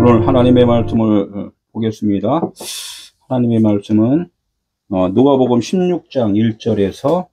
오늘 하나님의 말씀을 보겠습니다. 하나님의 말씀은 누가복음 16장 1절에서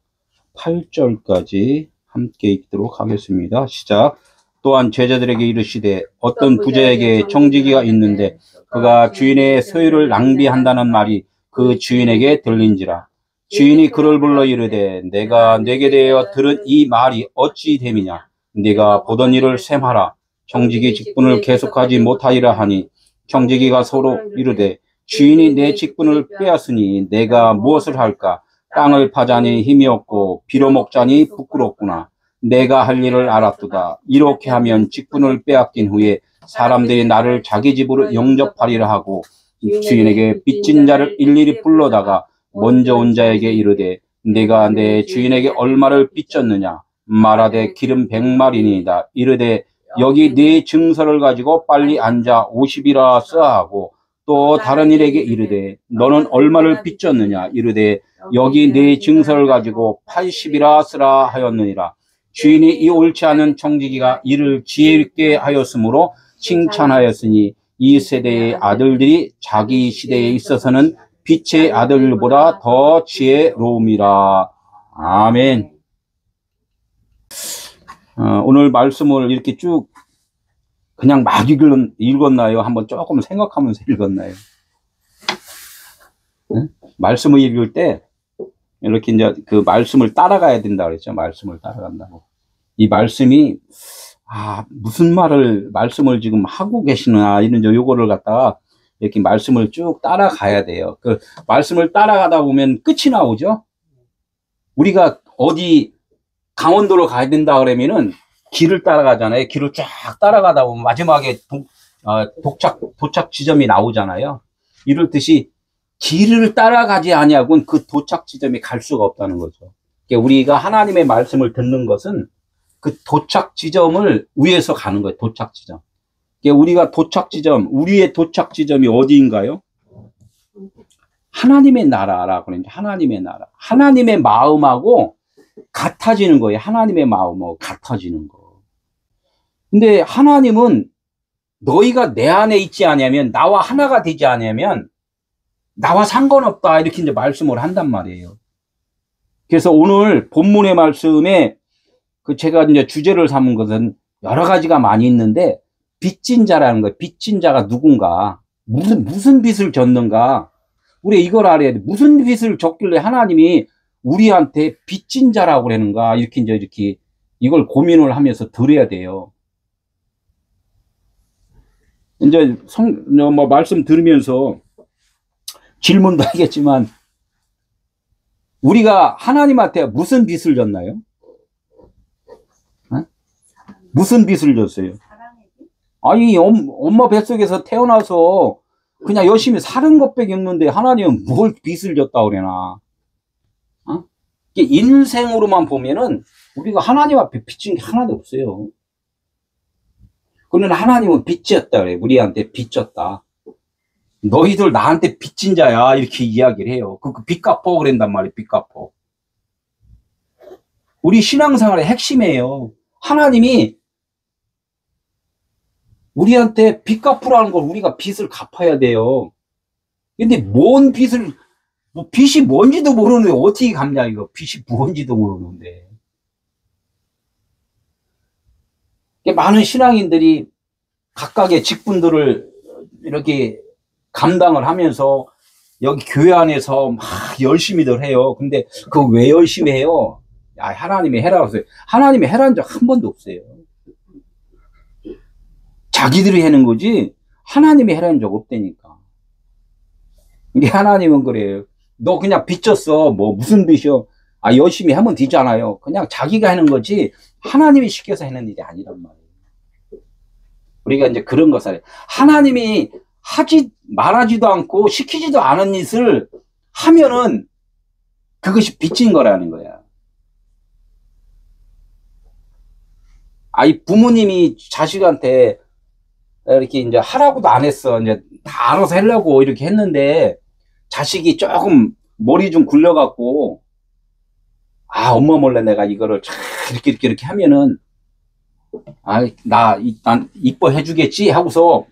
8절까지 함께 읽도록 하겠습니다. 시작. 또한 제자들에게 이르시되 어떤 부자에게 청지기가 있는데 그가 주인의 소유를 낭비한다는 말이 그 주인에게 들린지라. 주인이 그를 불러 이르되 내가 내게 대하여 들은 이 말이 어찌 됨이냐. 네가 보던 일을 셈하라. 청지기 직분을 계속하지 못하리라 하니 청지기가 서로 이르되 주인이 내 직분을 빼앗으니 내가 무엇을 할까. 땅을 파자니 힘이 없고 빌어먹자니 부끄럽구나. 내가 할 일을 알았도다. 이렇게 하면 직분을 빼앗긴 후에 사람들이 나를 자기 집으로 영접하리라 하고 주인에게 빚진 자를 일일이 불러다가 먼저 온 자에게 이르되 네가 내 주인에게 얼마를 빚졌느냐. 말하되 기름 100마리니이다. 이르되 여기 네 증서를 가지고 빨리 앉아 50이라 써하고 또 다른 일에게 이르되 너는 얼마를 빚졌느냐. 이르되 여기 네 증서를 가지고 80이라 쓰라 하였느니라. 주인이 이 옳지 않은 청지기가 이를 지혜있게 하였으므로 칭찬하였으니 이 세대의 아들들이 자기 시대에 있어서는 빛의 아들보다 더 지혜로움이라. 아멘. 오늘 말씀을 이렇게 쭉 그냥 막 읽었나요? 한번 조금 생각하면서 읽었나요? 네? 말씀을 읽을 때 이렇게 이제 그 말씀을 따라가야 된다 그랬죠. 말씀을 따라간다고. 이 말씀이 무슨 말씀을 지금 하고 계시나 이런 요거를 갖다가 이렇게 말씀을 쭉 따라가야 돼요. 그 말씀을 따라가다 보면 끝이 나오죠. 우리가 어디 강원도로 가야 된다 그러면은 길을 따라가잖아요. 길을 쫙 따라가다 보면 마지막에 도착 지점이 나오잖아요. 이럴 듯이 길을 따라가지 아니하고는 그 도착 지점에 갈 수가 없다는 거죠. 그러니까 우리가 하나님의 말씀을 듣는 것은 그 도착 지점을 위해서 가는 거예요. 도착 지점. 그러니까 우리의 도착 지점이 어디인가요? 하나님의 나라라고 그러는데 하나님의 나라. 하나님의 마음하고 같아지는 거예요. 하나님의 마음하고 같아지는 거. 근데 하나님은 너희가 내 안에 있지 않으면, 나와 하나가 되지 않으면 나와 상관없다. 이렇게 이제 말씀을 한단 말이에요. 그래서 오늘 본문의 말씀에 제가 이제 주제를 삼은 것은 여러 가지가 많이 있는데 빚진 자라는 거예요. 빚진 자가 누군가, 무슨 빚을 졌는가. 우리 이걸 알아야 돼. 무슨 빚을 졌길래 하나님이 우리한테 빚진 자라고 그러는가. 이렇게 이걸 고민을 하면서 들어야 돼요. 이제 말씀 들으면서 질문도 하겠지만 우리가 하나님한테 무슨 빚을 졌나요? 무슨 빚을 졌어요? 아니 엄마 뱃속에서 태어나서 그냥 열심히 사는 것밖에 없는데 하나님은 뭘 빚을 졌다 그러나? 인생으로만 보면은 우리가 하나님 앞에 빚진 게 하나도 없어요. 그러나 하나님은 빚졌다 그래. 우리한테 빚졌다. 너희들 나한테 빚진 자야. 이렇게 이야기를 해요. 그 빚 갚어 그런단 말이에요. 빚 갚어. 우리 신앙생활의 핵심이에요. 하나님이 우리한테 빚 갚으라는 걸 우리가 빚을 갚아야 돼요. 근데 뭔 빚을, 빚이 뭔지도 모르는데 어떻게 갚냐 이거. 빚이 뭔지도 모르는데. 많은 신앙인들이 각각의 직분들을 이렇게 감당을 하면서 여기 교회 안에서 막 열심히들 해요. 근데 그거 왜 열심히 해요? 하나님이 해라고 했어요. 하나님이 해라는 적 한 번도 없어요. 자기들이 하는 거지 하나님이 해라는 적 없다니까. 근데 하나님은 그래요. 너 그냥 빚졌어. 무슨 빚이요? 열심히 하면 되잖아요. 그냥 자기가 하는 거지 하나님이 시켜서 하는 일이 아니란 말이에요. 우리가 이제 그런 것을 하나님이 말하지도 않고 시키지도 않은 짓을 하면은 그것이 빚진 거라는 거야. 부모님이 자식한테 이렇게 이제 하라고도 안 했어. 이제 다 알아서 하려고 이렇게 했는데 자식이 조금 머리 좀 굴려갖고 엄마 몰래 내가 이거를 이렇게 하면은 난 이뻐해 주겠지 하고서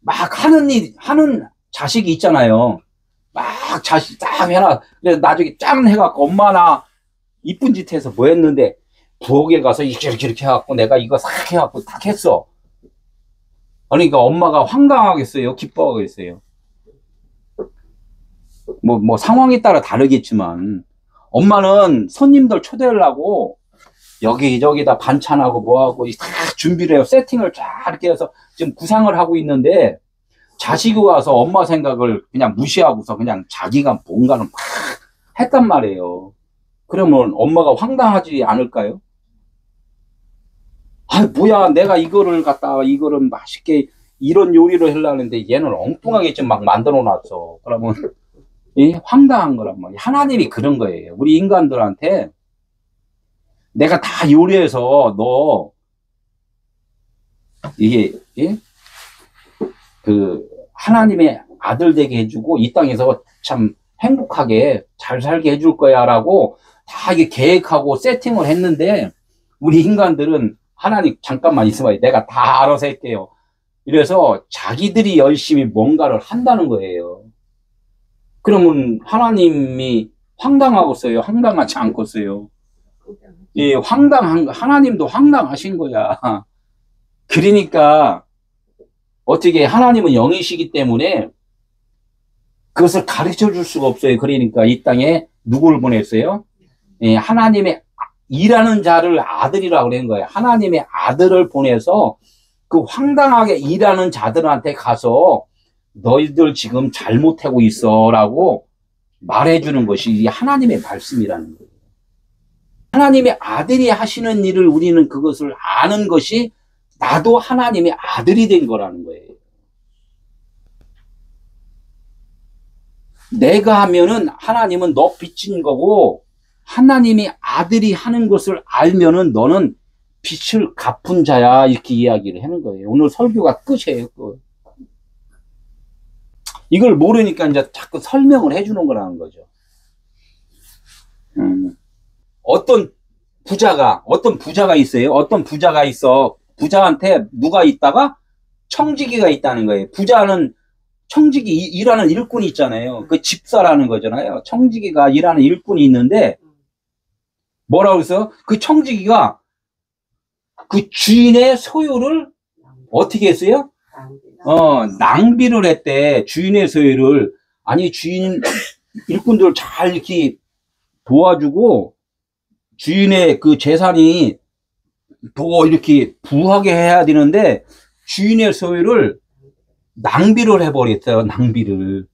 막 하는 자식이 있잖아요. 막 자식 딱 해놔. 그래서 나중에 짱 해갖고 엄마 나 이쁜 짓 해서 뭐 했는데 부엌에 가서 이렇게 해갖고 내가 이거 싹 해갖고 딱 했어. 그러니까 엄마가 황당하겠어요? 기뻐하겠어요? 뭐 상황에 따라 다르겠지만 엄마는 손님들 초대하려고 여기저기다 반찬하고 뭐하고 다 준비를 해요. 세팅을 쫙 이렇게 해서 지금 구상을 하고 있는데 자식이 와서 엄마 생각을 그냥 무시하고서 그냥 자기가 뭔가를 막 했단 말이에요. 그러면 엄마가 황당하지 않을까요? 아, 뭐야, 내가 이거를 갖다가 이거를 맛있게 이런 요리를 하려는데 얘는 엉뚱하게 좀 막 만들어 놨어. 그러면 황당한 거란 말이에요. 하나님이 그런 거예요. 우리 인간들한테 내가 다 요리해서 너 이게 그 하나님의 아들 되게 해주고 이 땅에서 참 행복하게 잘 살게 해줄 거야 라고 다 이게 계획하고 세팅을 했는데 우리 인간들은 하나님 잠깐만 있어봐요. 내가 다 알아서 할게요. 이래서 자기들이 열심히 뭔가를 한다는 거예요. 그러면 하나님이 황당하겠어요? 황당하지 않겠어요? 예, 하나님도 황당하신 거야. 그러니까 어떻게 하나님은 영이시기 때문에 그것을 가르쳐 줄 수가 없어요. 그러니까 이 땅에 누구를 보냈어요? 예, 하나님의 일하는 자를 아들이라고 그런 거예요. 하나님의 아들을 보내서 그 황당하게 일하는 자들한테 가서 너희들 지금 잘못하고 있어 라고 말해주는 것이 하나님의 말씀이라는 거예요. 하나님의 아들이 하시는 일을 우리는 그것을 아는 것이 나도 하나님의 아들이 된 거라는 거예요. 내가 하면은 하나님은 너 빚진 거고 하나님이 아들이 하는 것을 알면은 너는 빚을 갚은 자야 이렇게 이야기를 하는 거예요. 오늘 설교가 끝이에요. 끝. 이걸 모르니까 이제 자꾸 설명을 해주는 거라는 거죠. 어떤 부자가 있어요. 어떤 부자가 있어. 부자한테 누가 있다가 청지기가 있다는 거예요. 부자는 청지기 일하는 일꾼이 있잖아요. 그 집사라는 거잖아요. 청지기가 일하는 일꾼이 있는데 뭐라고 해서 그 청지기가 그 주인의 소유를 어떻게 했어요? 낭비를 했대. 주인의 소유를. 아니 주인 일꾼들 잘 이렇게 도와주고 주인의 그 재산이 더 이렇게 부하게 해야 되는데 주인의 소유를 낭비를 해버렸어요. 낭비를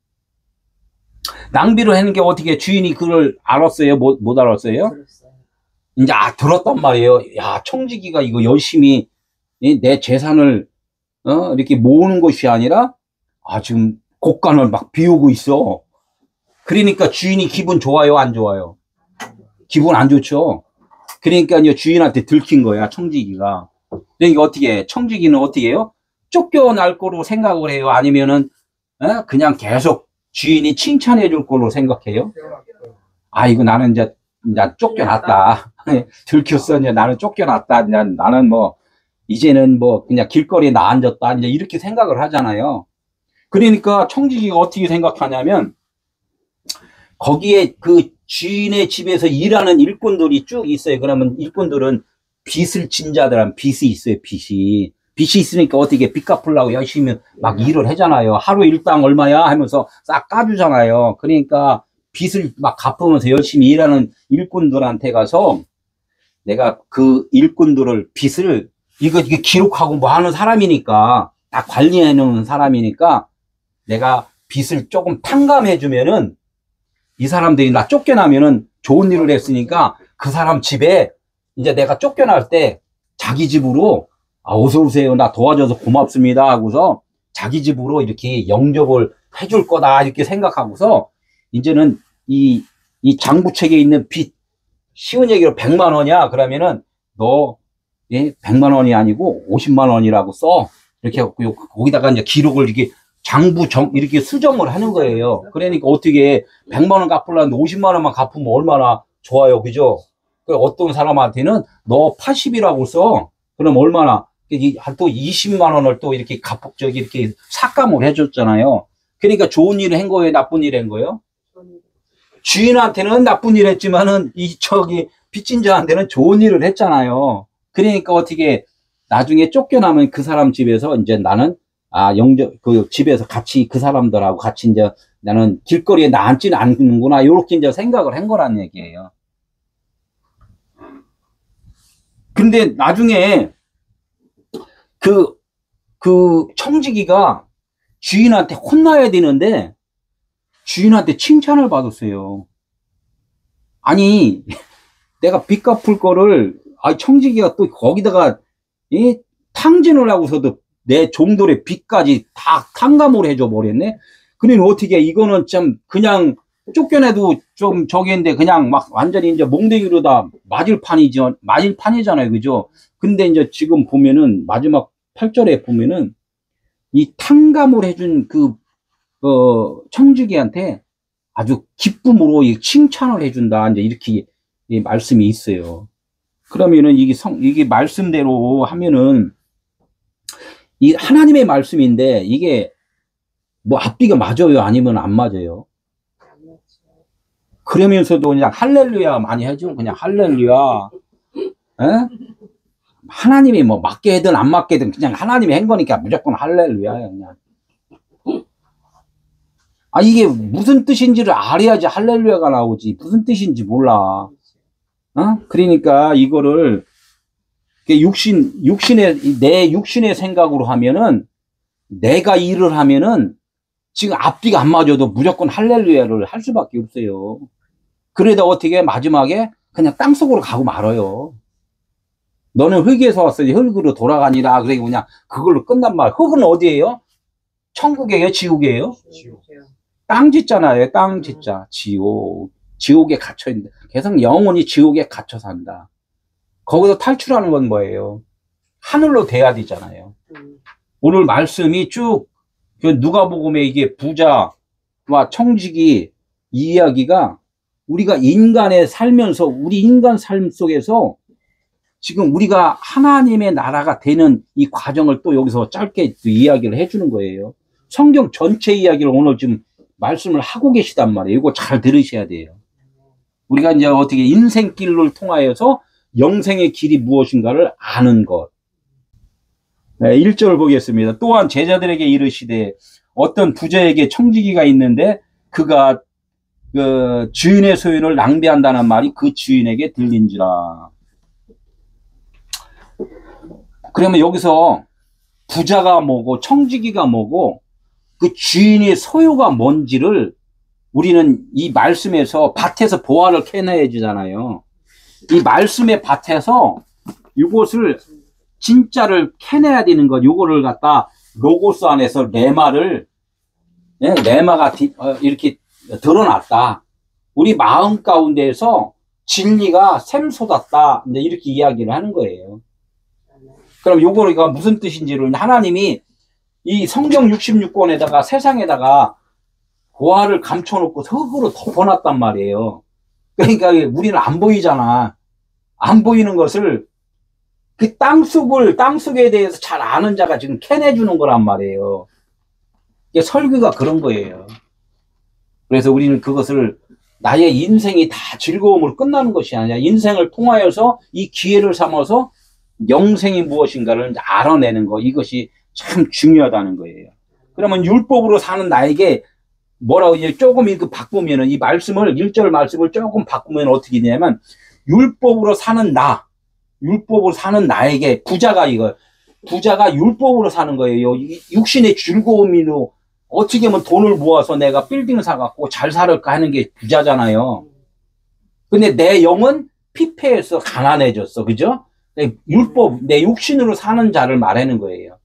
하는 게 어떻게 주인이 그걸 알았어요? 못 알았어요? 이제 들었단 말이에요. 야, 청지기가 이거 열심히 내 재산을 이렇게 모으는 것이 아니라 지금 곳간을 막 비우고 있어. 그러니까 주인이 기분 좋아요, 안 좋아요? 기분 안 좋죠. 그러니까 이제 주인한테 들킨 거야, 청지기가. 그러니까 어떻게 해? 청지기는 어떻게 해요? 쫓겨날 거로 생각을 해요? 아니면은 그냥 계속 주인이 칭찬해 줄 거로 생각해요? 이거 나는 이제 쫓겨났다. 들켰어. 이제 나는 쫓겨났다. 나는 뭐 이제는 뭐 그냥 길거리에 나 앉았다. 이제 이렇게 생각을 하잖아요. 그러니까 청지기가 어떻게 생각하냐면 거기에 그 주인의 집에서 일하는 일꾼들이 쭉 있어요. 그러면 일꾼들은 빚을 진 자들은 빚이 있어요. 빚이 있으니까 어떻게 빚 갚으려고 열심히 막 일을 하잖아요. 하루 일당 얼마야 하면서 싹 까주잖아요. 그러니까 빚을 막 갚으면서 열심히 일하는 일꾼들한테 가서 내가 그 일꾼들을 빚을 이게 기록하고 뭐 하는 사람이니까 다 관리해 놓은 사람이니까 내가 빚을 조금 탕감해 주면은 이 사람들이 나 쫓겨나면은 좋은 일을 했으니까 그 사람 집에 이제 내가 쫓겨날 때 자기 집으로 어서 오세요. 나 도와줘서 고맙습니다 하고서 자기 집으로 이렇게 영접을 해줄 거다 이렇게 생각하고서 이제는 이 장부책에 있는 빚 쉬운 얘기로 100만 원이야. 그러면은 너 100만 원이 아니고 50만 원이라고 써. 이렇게 거기다가 이제 기록을 이렇게 이렇게 수정을 하는 거예요. 그러니까 어떻게 100만 원 갚으려는데 50만 원만 갚으면 얼마나 좋아요. 그죠? 어떤 사람한테는 너 80이라고 써. 그럼 얼마나 또 20만 원을 또 이렇게 저기 이렇게 삭감을 해줬잖아요. 그러니까 좋은 일을 한 거예요? 나쁜 일을 한 거예요? 주인한테는 나쁜 일을 했지만은, 빚진 자한테는 좋은 일을 했잖아요. 그러니까 어떻게, 나중에 쫓겨나면 그 사람 집에서 이제 나는, 그 집에서 같이 그 사람들하고 같이 이제 나는 길거리에 앉지는 않는구나. 요렇게 이제 생각을 한 거란 얘기예요. 근데 나중에 그 청지기가 주인한테 혼나야 되는데 주인한테 칭찬을 받았어요. 아니, 내가 빚 갚을 거를, 청지기가 또 거기다가, 탕진을 하고서도 내 종들의 빚까지 다 탕감을 해줘 버렸네? 그러니 어떻게, 이거는 참, 그냥 쫓겨내도 좀 저기인데, 그냥 막 완전히 이제 몽둥이로 다 맞을 판이잖아요. 그죠? 근데 이제 지금 보면은, 마지막 8절에 보면은, 이 탕감을 해준 청지기한테 아주 기쁨으로 칭찬을 해준다. 이제 이렇게 말씀이 있어요. 그러면은 이게 말씀대로 하면은 이 하나님의 말씀인데 이게 뭐 앞뒤가 맞아요? 아니면 안 맞아요? 그러면서도 그냥 할렐루야 많이 해주면 그냥 할렐루야. 에? 하나님이 뭐 맞게 하든 안 맞게 하든 그냥 하나님이 한 거니까 무조건 할렐루야야 그냥. 이게 무슨 뜻인지를 알아야지 할렐루야가 나오지. 무슨 뜻인지 몰라. 그러니까 이거를 내 육신의 생각으로 하면은 내가 일을 하면은 지금 앞뒤가 안 맞아도 무조건 할렐루야를 할 수밖에 없어요. 그러다 어떻게 마지막에 그냥 땅속으로 가고 말아요. 너는 흙에서 왔으니 흙으로 돌아가니라. 그러니까 그냥 그걸로 끝난 말. 흙은 어디예요? 천국이에요? 지옥이에요? 땅 짓잖아요. 땅 짓자. 지옥에 갇혀있는데 계속 영원히 지옥에 갇혀 산다. 거기서 탈출하는 건 뭐예요? 하늘로 돼야 되잖아요. 오늘 말씀이 쭉 누가복음의 이게 부자와 청지기 이야기가 우리가 인간에 살면서 우리 인간 삶 속에서 지금 우리가 하나님의 나라가 되는 이 과정을 또 여기서 짧게 또 이야기를 해주는 거예요. 성경 전체 이야기를 오늘 지금 말씀을 하고 계시단 말이에요. 이거 잘 들으셔야 돼요. 우리가 이제 어떻게 인생길을 통하여서 영생의 길이 무엇인가를 아는 것. 네, 1절 보겠습니다. 또한 제자들에게 이르시되 어떤 부자에게 청지기가 있는데 그가 그 주인의 소유를 낭비한다는 말이 그 주인에게 들린지라. 그러면 여기서 부자가 뭐고 청지기가 뭐고 그 주인의 소유가 뭔지를 우리는 이 말씀에서 밭에서 보화를 캐내야 주잖아요. 이 말씀의 밭에서 이것을 진짜를 캐내야 되는 것. 요거를 갖다 로고스 안에서 레마를 레마가 이렇게 드러났다. 우리 마음 가운데에서 진리가 샘솟았다. 이렇게 이야기를 하는 거예요. 그럼 요거가 무슨 뜻인지를 하나님이 이 성경 66권에다가 세상에다가 보화를 감춰놓고 흙으로 덮어놨단 말이에요. 그러니까 우리는 안 보이잖아. 안 보이는 것을 그 땅속에 대해서 잘 아는 자가 지금 캐내주는 거란 말이에요. 이게 설교가 그런 거예요. 그래서 우리는 그것을 나의 인생이 다 즐거움으로 끝나는 것이 아니라 인생을 통하여서 이 기회를 삼아서 영생이 무엇인가를 알아내는 거, 이것이 참 중요하다는 거예요. 그러면 율법으로 사는 나에게 뭐라고 이제 조금 이렇게 바꾸면은 이 말씀을 1절 말씀을 조금 바꾸면 어떻게 되냐면 율법으로 사는 나에게 부자가 율법으로 사는 거예요. 육신의 즐거움이로 어떻게 하면 돈을 모아서 내가 빌딩을 사갖고 잘 살을까 하는 게 부자잖아요. 근데 내 영은 피폐해서 가난해졌어. 그죠? 내 육신으로 사는 자를 말하는 거예요.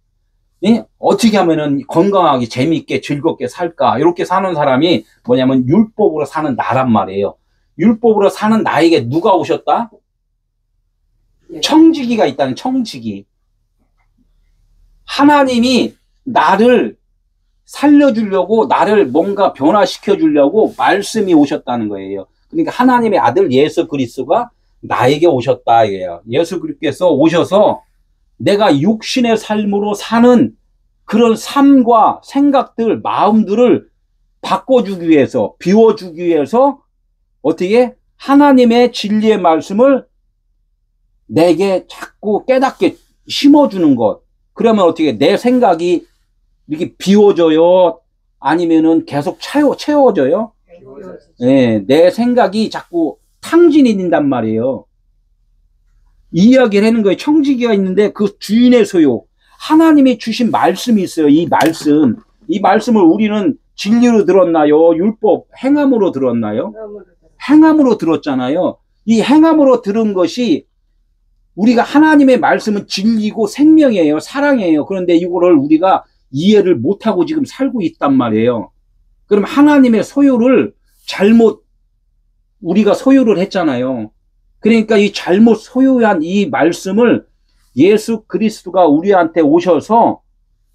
어떻게 하면은 건강하게 재미있게 즐겁게 살까? 이렇게 사는 사람이 뭐냐면 율법으로 사는 나란 말이에요. 율법으로 사는 나에게 누가 오셨다? 청지기가 있다는 청지기. 하나님이 나를 살려주려고 나를 뭔가 변화시켜 주려고 말씀이 오셨다는 거예요. 그러니까 하나님의 아들 예수 그리스도가 나에게 오셨다 이거예요. 예수 그리스도께서 오셔서 내가 육신의 삶으로 사는 그런 삶과 생각들, 마음들을 바꿔주기 위해서, 비워주기 위해서 어떻게 하나님의 진리의 말씀을 내게 자꾸 깨닫게 심어주는 것. 그러면 어떻게 내 생각이 이렇게 비워져요? 아니면은 계속 채워져요? 네, 내 생각이 자꾸 탕진이 된단 말이에요. 이야기를 하는 거예요. 청지기가 있는데 그 주인의 소유, 하나님이 주신 말씀이 있어요. 이 말씀을 우리는 진리로 들었나요? 율법, 행함으로 들었나요? 행함으로 들었잖아요. 이 행함으로 들은 것이 우리가 하나님의 말씀은 진리고 생명이에요. 사랑이에요. 그런데 이거를 우리가 이해를 못하고 지금 살고 있단 말이에요. 그럼 하나님의 소유를 잘못 우리가 소유를 했잖아요. 그러니까 이 잘못 소유한 이 말씀을 예수 그리스도가 우리한테 오셔서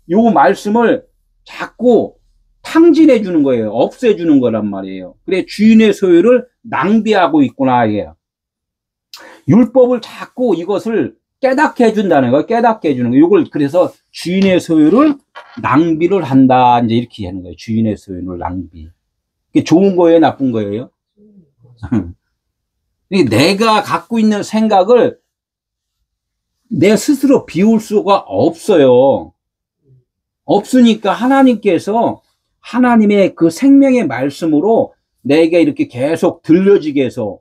요 말씀을 자꾸 탕진해 주는 거예요. 없애 주는 거란 말이에요. 그래 주인의 소유를 낭비하고 있구나 이게요. 율법을 자꾸 이것을 깨닫게 해준다는 거예요. 깨닫게 해주는 거예요. 이걸 그래서 주인의 소유를 낭비를 한다. 이제 이렇게 하는 거예요. 주인의 소유를 낭비. 이게 좋은 거예요? 나쁜 거예요? 내가 갖고 있는 생각을 내 스스로 비울 수가 없어요. 없으니까 하나님께서 하나님의 그 생명의 말씀으로 내게 이렇게 계속 들려지게 해서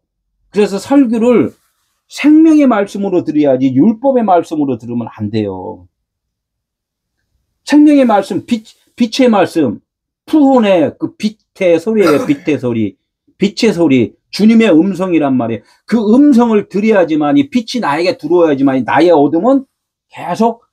그래서 설교를 생명의 말씀으로 들어야지 율법의 말씀으로 들으면 안 돼요. 생명의 말씀, 빛의 말씀, 푸혼의 그 빛의 소리예요. 빛의 소리, 빛의 소리, 주님의 음성이란 말이에요. 그 음성을 들어야지만 이 빛이 나에게 들어와야지만 나의 어둠은 계속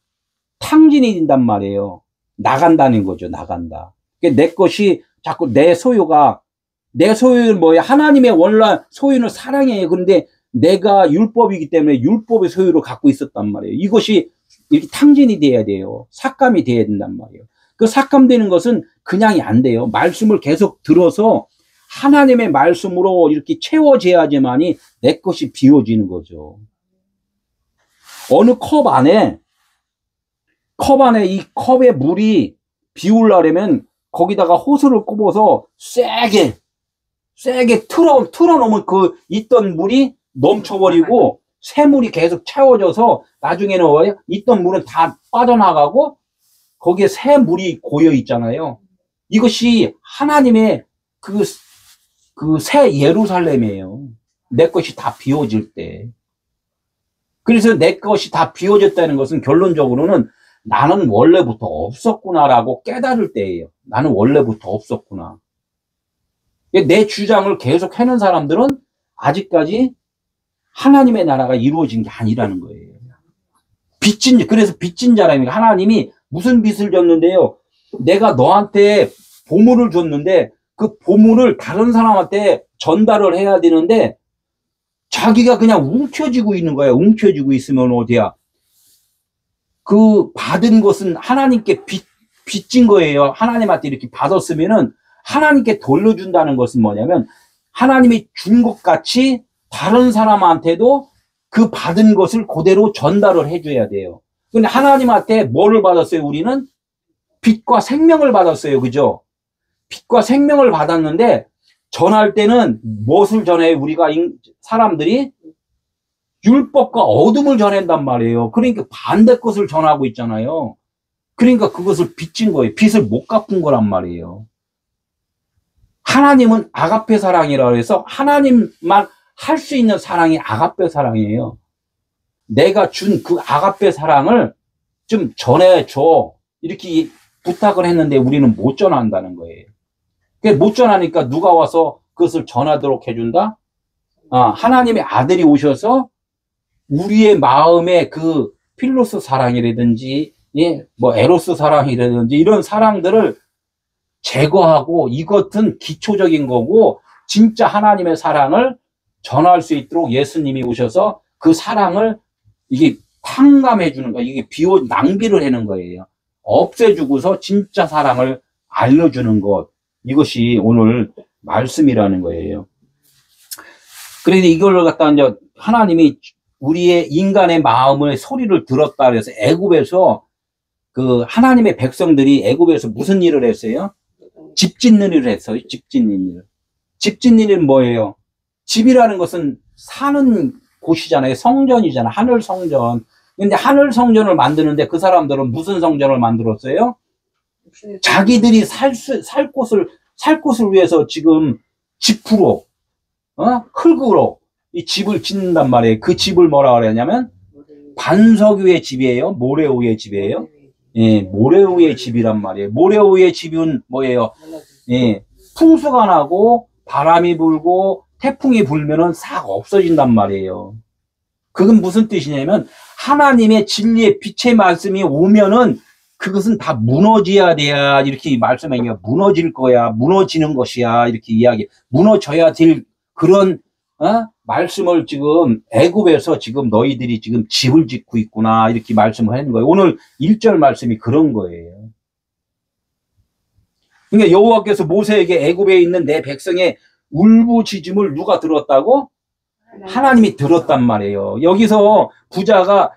탕진이 된단 말이에요. 나간다는 거죠. 나간다. 내 것이 자꾸 내 소유는 뭐예요? 하나님의 원래 소유는 사랑이에요. 그런데 내가 율법이기 때문에 율법의 소유를 갖고 있었단 말이에요. 이것이 이렇게 탕진이 돼야 돼요. 삭감이 돼야 된단 말이에요. 그 삭감되는 것은 그냥이 안 돼요. 말씀을 계속 들어서 하나님의 말씀으로 이렇게 채워져야지만이 내 것이 비워지는 거죠. 어느 컵 안에 이 컵에 물이 비우려면 거기다가 호스를 꼽아서 세게 틀어놓으면 그 있던 물이 넘쳐버리고 새물이 계속 채워져서 나중에는 있던 물은 다 빠져나가고 거기에 새 물이 고여 있잖아요. 이것이 하나님의 그 새 예루살렘이에요. 내 것이 다 비워질 때. 그래서 내 것이 다 비워졌다는 것은 결론적으로는 나는 원래부터 없었구나라고 깨달을 때예요. 나는 원래부터 없었구나. 내 주장을 계속 해는 사람들은 아직까지 하나님의 나라가 이루어진 게 아니라는 거예요. 그래서 빚진 자라니까 하나님이 무슨 빚을 줬는데요. 내가 너한테 보물을 줬는데 그 보물을 다른 사람한테 전달을 해야 되는데 자기가 그냥 움켜쥐고 있는 거예요. 움켜쥐고 있으면 어디야. 그 받은 것은 하나님께 빚진 거예요. 하나님한테 이렇게 받았으면은 하나님께 돌려준다는 것은 뭐냐면 하나님이 준 것 같이 다른 사람한테도 그 받은 것을 그대로 전달을 해줘야 돼요. 근데 하나님한테 뭐를 받았어요? 우리는 빛과 생명을 받았어요. 그죠? 빛과 생명을 받았는데 전할 때는 무엇을 전해요? 우리가 사람들이 율법과 어둠을 전한단 말이에요. 그러니까 반대 것을 전하고 있잖아요. 그러니까 그것을 빚진 거예요. 빚을 못 갚은 거란 말이에요. 하나님은 아가페 사랑이라고 해서 하나님만 할 수 있는 사랑이 아가페 사랑이에요. 내가 준 그 아가페 사랑을 좀 전해줘. 이렇게 부탁을 했는데 우리는 못 전한다는 거예요. 못 전하니까 누가 와서 그것을 전하도록 해준다? 하나님의 아들이 오셔서 우리의 마음에 그 필로스 사랑이라든지, 뭐 에로스 사랑이라든지 이런 사랑들을 제거하고 이것은 기초적인 거고 진짜 하나님의 사랑을 전할 수 있도록 예수님이 오셔서 그 사랑을 이게 탕감해 주는 거예요. 이게 낭비를 하는 거예요. 없애주고서 진짜 사랑을 알려주는 것. 이것이 오늘 말씀이라는 거예요. 그런데 이걸 갖다 이제 하나님이 우리의 인간의 마음의 소리를 들었다 그래서 애굽에서 그 하나님의 백성들이 애굽에서 무슨 일을 했어요? 집 짓는 일을 했어요. 집 짓는 일. 집 짓는 일은 뭐예요? 집이라는 것은 사는 곳이잖아요. 성전이잖아. 하늘 성전. 근데 하늘 성전을 만드는데 그 사람들은 무슨 성전을 만들었어요? 자기들이 살 곳을 위해서 지금 짚으로, 흙으로 이 집을 짓는단 말이에요. 그 집을 뭐라 그러냐면 반석 위의 집이에요? 모래 위의 집이에요? 예, 모래 위의 집이란 말이에요. 모래 위의 집은 뭐예요? 예, 풍수가 나고 바람이 불고 태풍이 불면은 싹 없어진단 말이에요. 그건 무슨 뜻이냐면 하나님의 진리의 빛의 말씀이 오면은 그것은 다 무너져야 돼야 이렇게 말씀하니까 무너질 거야, 무너지는 것이야 이렇게 이야기. 무너져야 될 그런 말씀을 지금 애굽에서 지금 너희들이 지금 집을 짓고 있구나 이렇게 말씀을 하는 거예요. 오늘 1절 말씀이 그런 거예요. 그러니까 여호와께서 모세에게 애굽에 있는 내 백성의 울부짖음을 누가 들었다고? 하나님이 들었단 말이에요. 여기서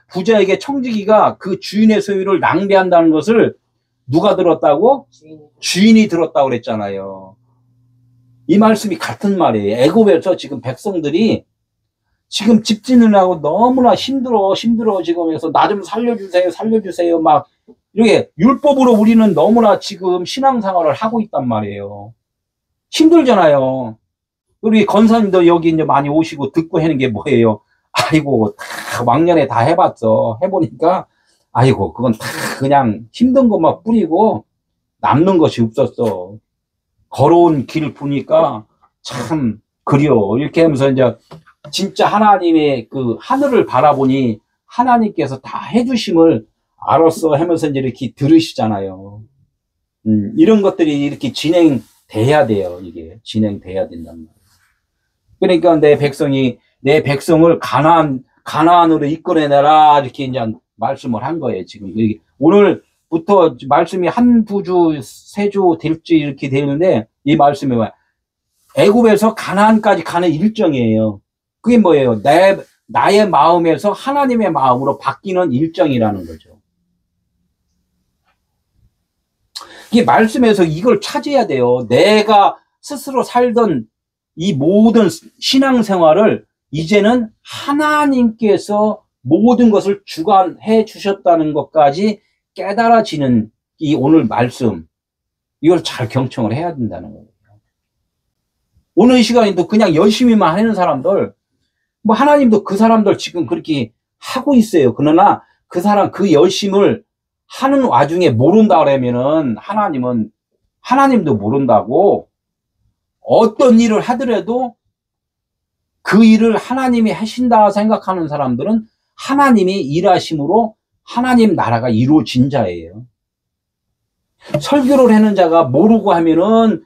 부자에게 청지기가 그 주인의 소유를 낭비한다는 것을 누가 들었다고? 주인이 들었다고 그랬잖아요. 이 말씀이 같은 말이에요. 애굽에서 지금 백성들이 지금 집 짓느라고 너무나 힘들어 지금 해서 나 좀 살려주세요 막 이렇게 율법으로 우리는 너무나 지금 신앙생활을 하고 있단 말이에요. 힘들잖아요. 우리 권사님도 여기 이제 많이 오시고 듣고 하는 게 뭐예요? 아이고 다 왕년에 다 해보니까 아이고 그건 다 그냥 힘든 것만 뿌리고 남는 것이 없었어. 걸어온 길 보니까 참 그리워. 이렇게 하면서 이제 진짜 하나님의 그 하늘을 바라보니 하나님께서 다 해주심을 알았어 하면서 이제 이렇게 들으시잖아요. 이런 것들이 이렇게 진행돼야 돼요. 이게 진행돼야 된단 말이에요. 그러니까 내 백성을 가나안으로 이끌어내라 이렇게 이제 말씀을 한 거예요. 지금 오늘부터 말씀이 한두 주, 세 주 될지 이렇게 되는데 이 말씀이 뭐야? 애굽에서 가나안까지 가는 일정이에요. 그게 뭐예요? 나의 마음에서 하나님의 마음으로 바뀌는 일정이라는 거죠. 이게 말씀에서 이걸 찾아야 돼요. 내가 스스로 살던 이 모든 신앙생활을 이제는 하나님께서 모든 것을 주관해 주셨다는 것까지 깨달아지는 이 오늘 말씀, 이걸 잘 경청을 해야 된다는 거예요. 오늘 이 시간에도 그냥 열심히만 하는 사람들, 뭐 하나님도 그 사람들 지금 그렇게 하고 있어요. 그러나 그 사람 그 열심을 하는 와중에 모른다 그러면은 하나님도 모른다고. 어떤 일을 하더라도 그 일을 하나님이 하신다 생각하는 사람들은 하나님이 일하심으로 하나님 나라가 이루어진 자예요. 설교를 하는 자가 모르고 하면은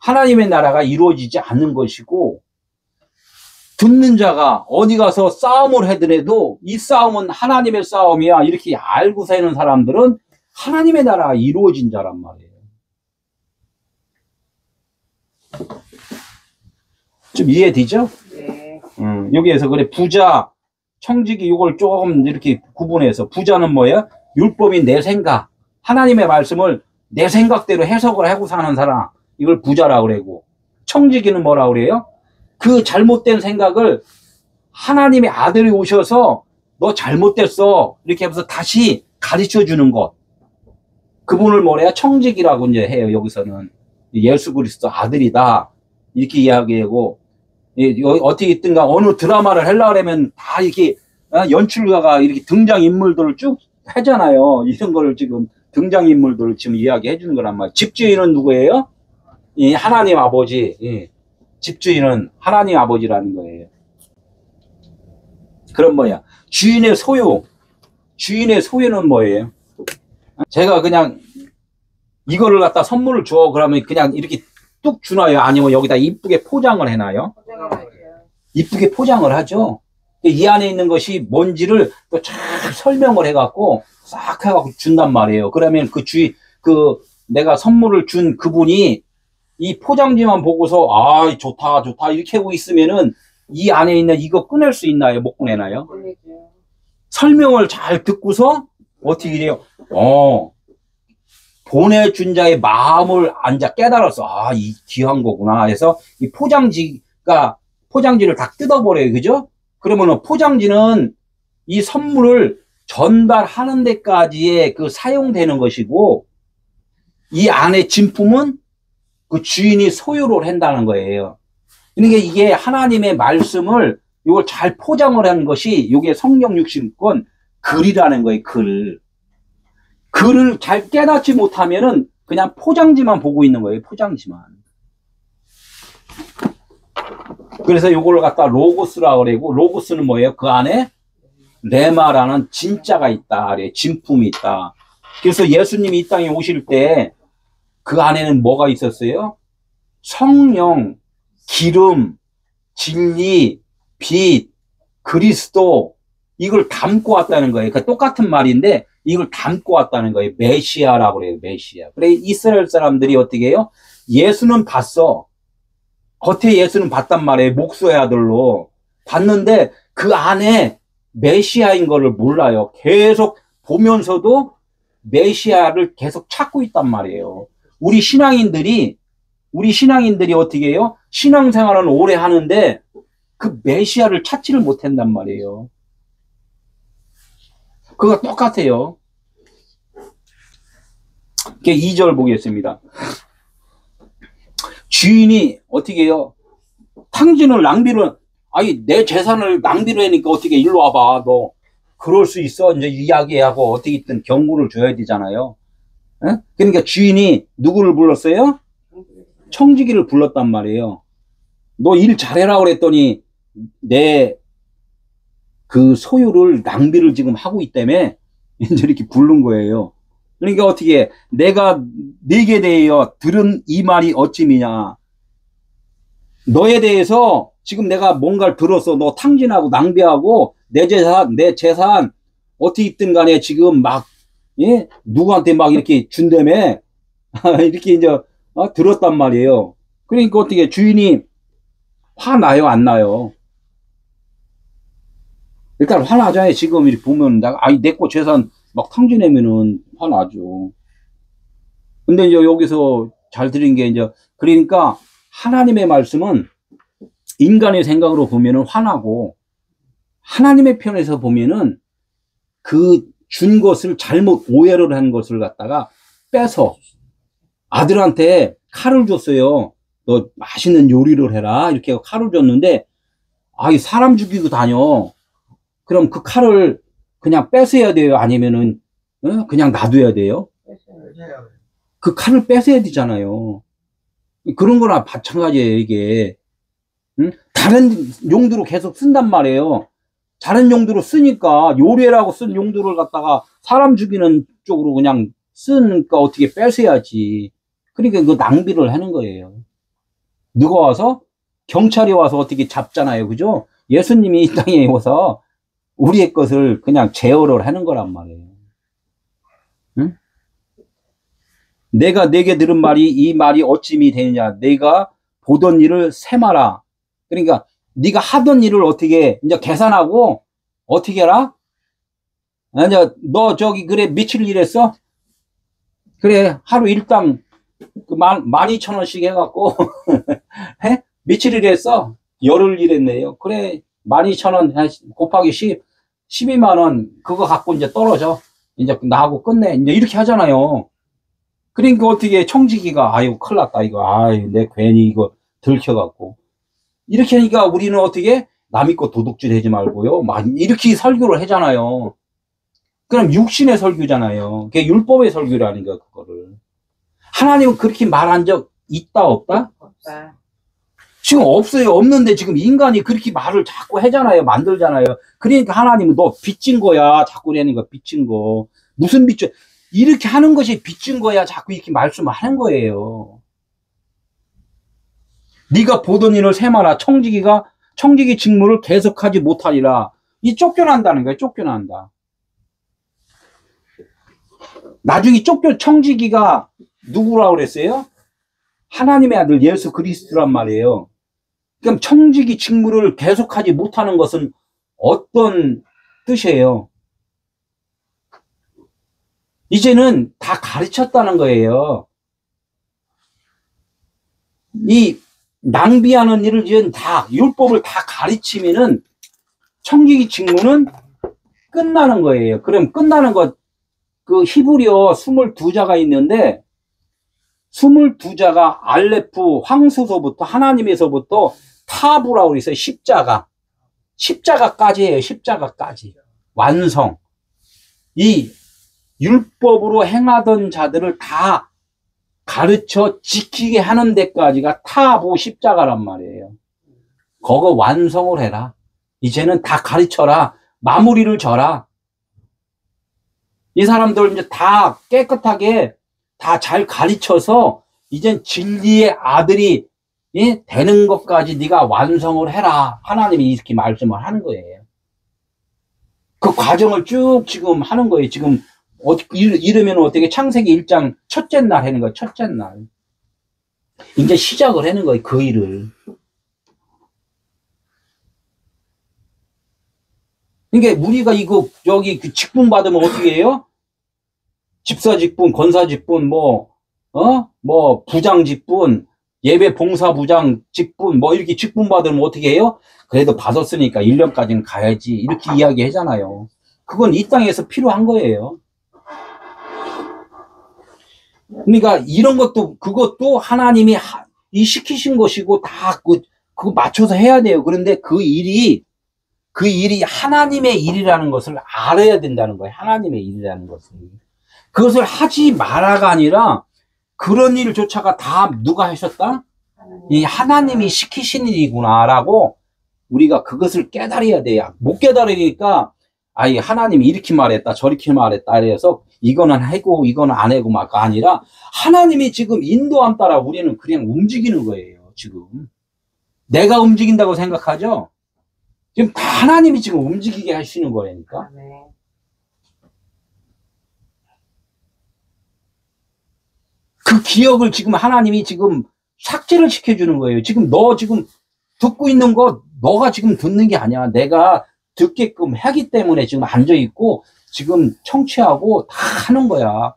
하나님의 나라가 이루어지지 않는 것이고, 듣는 자가 어디 가서 싸움을 하더라도 이 싸움은 하나님의 싸움이야 이렇게 알고 사는 사람들은 하나님의 나라가 이루어진 자란 말이에요. 좀 이해되죠? 네. 여기에서 그래 부자, 청지기 이걸 조금 이렇게 구분해서 부자는 뭐예요? 율법인 내 생각, 하나님의 말씀을 내 생각대로 해석을 하고 사는 사람, 이걸 부자라고 그러고, 청지기는 뭐라고 그래요? 그 잘못된 생각을 하나님의 아들이 오셔서 너 잘못됐어 이렇게 하면서 다시 가르쳐 주는 것, 그분을 뭐래요? 청지기라고 이제 해요. 여기서는 예수 그리스도 아들이다 이렇게 이야기하고, 어떻게 있든가 어느 드라마를 하려고 하면 다 이렇게 연출가가 이렇게 등장인물들을 쭉 하잖아요. 이런 걸 지금 등장인물들을 지금 이야기해 주는 거란 말이에요. 집주인은 누구예요? 하나님 아버지. 집주인은 하나님 아버지라는 거예요. 그럼 뭐야? 주인의 소유는 뭐예요? 제가 그냥 이거를 갖다 선물을 줘 그러면 그냥 이렇게 뚝 주나요? 아니면 여기다 이쁘게 포장을 해놔요? 이쁘게 포장을 하죠. 이 안에 있는 것이 뭔지를 또 잘 설명을 해갖고 싹 해갖고 준단 말이에요. 그러면 내가 선물을 준 그분이 이 포장지만 보고서 좋다 이렇게 하고 있으면은 이 안에 있는 이거 꺼낼 수 있나요? 못 꺼내나요? 보내줘요. 설명을 잘 듣고서 어떻게 돼요? 보내준 자의 마음을 앉아 깨달아서 이 귀한 거구나 해서 이 포장지를 다 뜯어버려요. 그죠? 그러면 포장지는 이 선물을 전달하는 데까지의 그 사용되는 것이고 이 안에 진품은 그 주인이 소유를 한다는 거예요. 그러니까 이게 하나님의 말씀을 이걸 잘 포장을 하는 것이 이게 성령 육신권 글이라는 거예요. 글을 잘 깨닫지 못하면은 그냥 포장지만 보고 있는 거예요. 포장지만. 그래서 이걸 갖다 로고스라고 그러고 로고스는 뭐예요? 그 안에 레마라는 진짜가 있다. 진품이 있다. 그래서 예수님이 이 땅에 오실 때 그 안에는 뭐가 있었어요? 성령, 기름, 진리, 빛, 그리스도 이걸 담고 왔다는 거예요. 그러니까 똑같은 말인데 이걸 담고 왔다는 거예요. 메시아라고 그래요. 메시아. 그래 이스라엘 사람들이 어떻게 해요? 예수는 봤어. 겉에 예수는 봤단 말이에요. 목수의 아들로. 봤는데 그 안에 메시아인 거를 몰라요. 계속 보면서도 메시아를 계속 찾고 있단 말이에요. 우리 신앙인들이 어떻게 해요? 신앙생활은 오래 하는데 그 메시아를 찾지를 못한단 말이에요. 그거 똑같아요. 2절 보겠습니다. 주인이 어떻게 해요? 탕진을 낭비를, 내 재산을 낭비를 하니까 어떻게 일로 와봐. 너 그럴 수 있어. 이제 이야기하고 어떻게든 경고를 줘야 되잖아요. 에? 그러니까 주인이 누구를 불렀어요? 청지기를 불렀단 말이에요. 너 일 잘해라 그랬더니 내 그 소유를 낭비를 지금 하고 있다며 이제 이렇게 부른 거예요. 그러니까 어떻게 내가 네게 대하여 들은 이 말이 어찌미냐. 너에 대해서 지금 내가 뭔가를 들었어. 너 탕진하고 낭비하고 내 재산 어떻게 있든 간에 지금 막 누구한테 막 이렇게 준다며 이렇게 이제 들었단 말이에요. 그러니까 어떻게 주인이 화나요? 안 나요? 일단 화나잖아요. 지금 이렇게 보면 내 거 재산 막 탕진하면은 화나죠. 근데 이제 여기서 잘 들은 게 이제 그러니까 하나님의 말씀은 인간의 생각으로 보면은 화나고 하나님의 편에서 보면은 그 준 것을 잘못 오해를 한 것을 갖다가 빼서 아들한테 칼을 줬어요. 너 맛있는 요리를 해라. 이렇게 칼을 줬는데 사람 죽이고 다녀. 그럼 그 칼을 그냥 뺏어야 돼요? 아니면은 그냥 놔둬야 돼요? 그 칼을 뺏어야 되잖아요. 그런 거나 마찬가지예요. 이게 다른 용도로 계속 쓴단 말이에요. 다른 용도로 쓰니까 요리라고 쓴 용도를 갖다가 사람 죽이는 쪽으로 그냥 쓰니까 어떻게 뺏어야지. 그러니까 그 낭비를 하는 거예요. 누가 와서 경찰이 와서 어떻게 잡잖아요. 그죠? 예수님이 이 땅에 와서 우리의 것을 그냥 제어를 하는 거란 말이에요. 응? 내가 내게 들은 말이 이 말이 어찌미 되느냐. 내가 보던 일을 세마라. 그러니까 네가 하던 일을 어떻게 이제 계산하고 어떻게 해라? 이제 너 저기 그래 며칠 일했어? 그래 하루 일당 그 12,000원씩 해갖고 해? 며칠 일했어? 열흘 일했네요. 그래 12,000원 곱하기 12만 원 그거 갖고 이제 떨어져. 이제 나하고 끝내. 이제 이렇게 하잖아요. 그러니까 어떻게 청지기가 큰일 났다 이거. 내 괜히 이거 들켜갖고. 이렇게 하니까 우리는 어떻게 남의 거 도둑질 하지 말고요. 이렇게 설교를 하잖아요. 그럼 육신의 설교잖아요. 그게 율법의 설교라니까 그거를. 하나님은 그렇게 말한 적 있다 없다? 없다. 지금 없어요. 없는데 지금 인간이 그렇게 말을 자꾸 하잖아요. 만들잖아요. 그러니까 하나님은 너 빚진 거야. 자꾸 그러니까 빚진 거. 무슨 빚져? 이렇게 하는 것이 빚진 거야. 자꾸 이렇게 말씀하는 거예요. 네가 보던 일을 세마라. 청지기 직무를 계속하지 못하리라. 이 쫓겨난다는 거예요. 쫓겨난다. 나중에 청지기가 누구라고 그랬어요? 하나님의 아들 예수 그리스도란 말이에요. 그럼 청지기 직무를 계속하지 못하는 것은 어떤 뜻이에요? 이제는 다 가르쳤다는 거예요. 이 낭비하는 일을 이제 다 율법을 다 가르치면은 청지기 직무는 끝나는 거예요. 그럼 끝나는 것, 그 히브리어 22자가 있는데 22자가 알레프 황수서부터 하나님에서부터 타부라고 있어요. 십자가까지 해요. 십자가까지 완성. 이 율법으로 행하던 자들을 다 가르쳐 지키게 하는 데까지가 타부 십자가란 말이에요. 그거 완성을 해라. 이제는 다 가르쳐라. 마무리를 져라. 이 사람들 이제 다 깨끗하게 다 잘 가르쳐서 이젠 진리의 아들이 되는 것까지 네가 완성을 해라. 하나님이 이렇게 말씀을 하는 거예요. 그 과정을 쭉 지금 하는 거예요. 지금 이러면 어떻게 창세기 1장 첫째 날 하는 거예요. 첫째 날. 이제 시작을 하는 거예요. 그 일을. 그러니까 우리가 이거 여기 그 직분 받으면 어떻게 해요? 집사 직분, 권사 직분, 뭐 부장 직분, 예배 봉사 부장 직분, 뭐 이렇게 직분 받으면 어떻게 해요? 그래도 받았으니까 1년까지는 가야지. 이렇게 이야기 하잖아요. 그건 이 땅에서 필요한 거예요. 그러니까 이런 것도, 그것도 하나님이 시키신 것이고 다 그거 맞춰서 해야 돼요. 그런데 그 일이 하나님의 일이라는 것을 알아야 된다는 거예요. 하나님의 일이라는 것을. 그것을 하지 마라가 아니라 그런 일조차가 다 누가 하셨다? 이 하나님이 시키신 일이구나라고 우리가 그것을 깨달아야 돼요. 못 깨달으니까 아이 하나님이 이렇게 말했다 저렇게 말했다 이래서 이거는 하고 이거는 안 하고 막 아니라 하나님이 지금 인도함 따라 우리는 그냥 움직이는 거예요. 지금 내가 움직인다고 생각하죠? 지금 다 하나님이 지금 움직이게 하시는 거라니까. 그 기억을 지금 하나님이 지금 삭제를 시켜주는 거예요. 지금 너 지금 듣고 있는 거 너가 지금 듣는 게 아니야. 내가 듣게끔 하기 때문에 지금 앉아있고 지금 청취하고 다 하는 거야.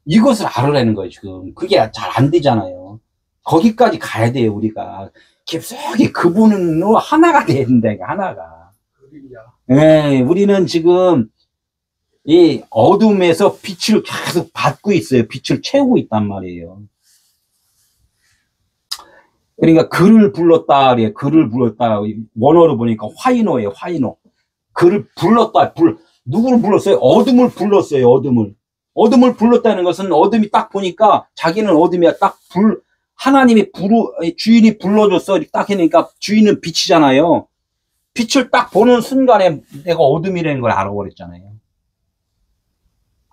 이것을 알아내는 거예요. 지금 그게 잘 안 되잖아요. 거기까지 가야 돼요. 우리가 깊숙이 그분으로 하나가 돼야 된다. 하나가. 네, 우리는 지금 이 어둠에서 빛을 계속 받고 있어요. 빛을 채우고 있단 말이에요. 그러니까 그를 불렀다. 그를 불렀다. 원어로 보니까 화이노예요. 화이노. 그를 불렀다. 누구를 불렀어요? 어둠을 불렀어요. 어둠을 불렀다는 것은 어둠이 딱 보니까 자기는 어둠이야. 딱 하나님이 주인이 불러줬어. 딱 하니까 주인은 빛이잖아요. 빛을 딱 보는 순간에 내가 어둠이라는 걸 알아버렸잖아요.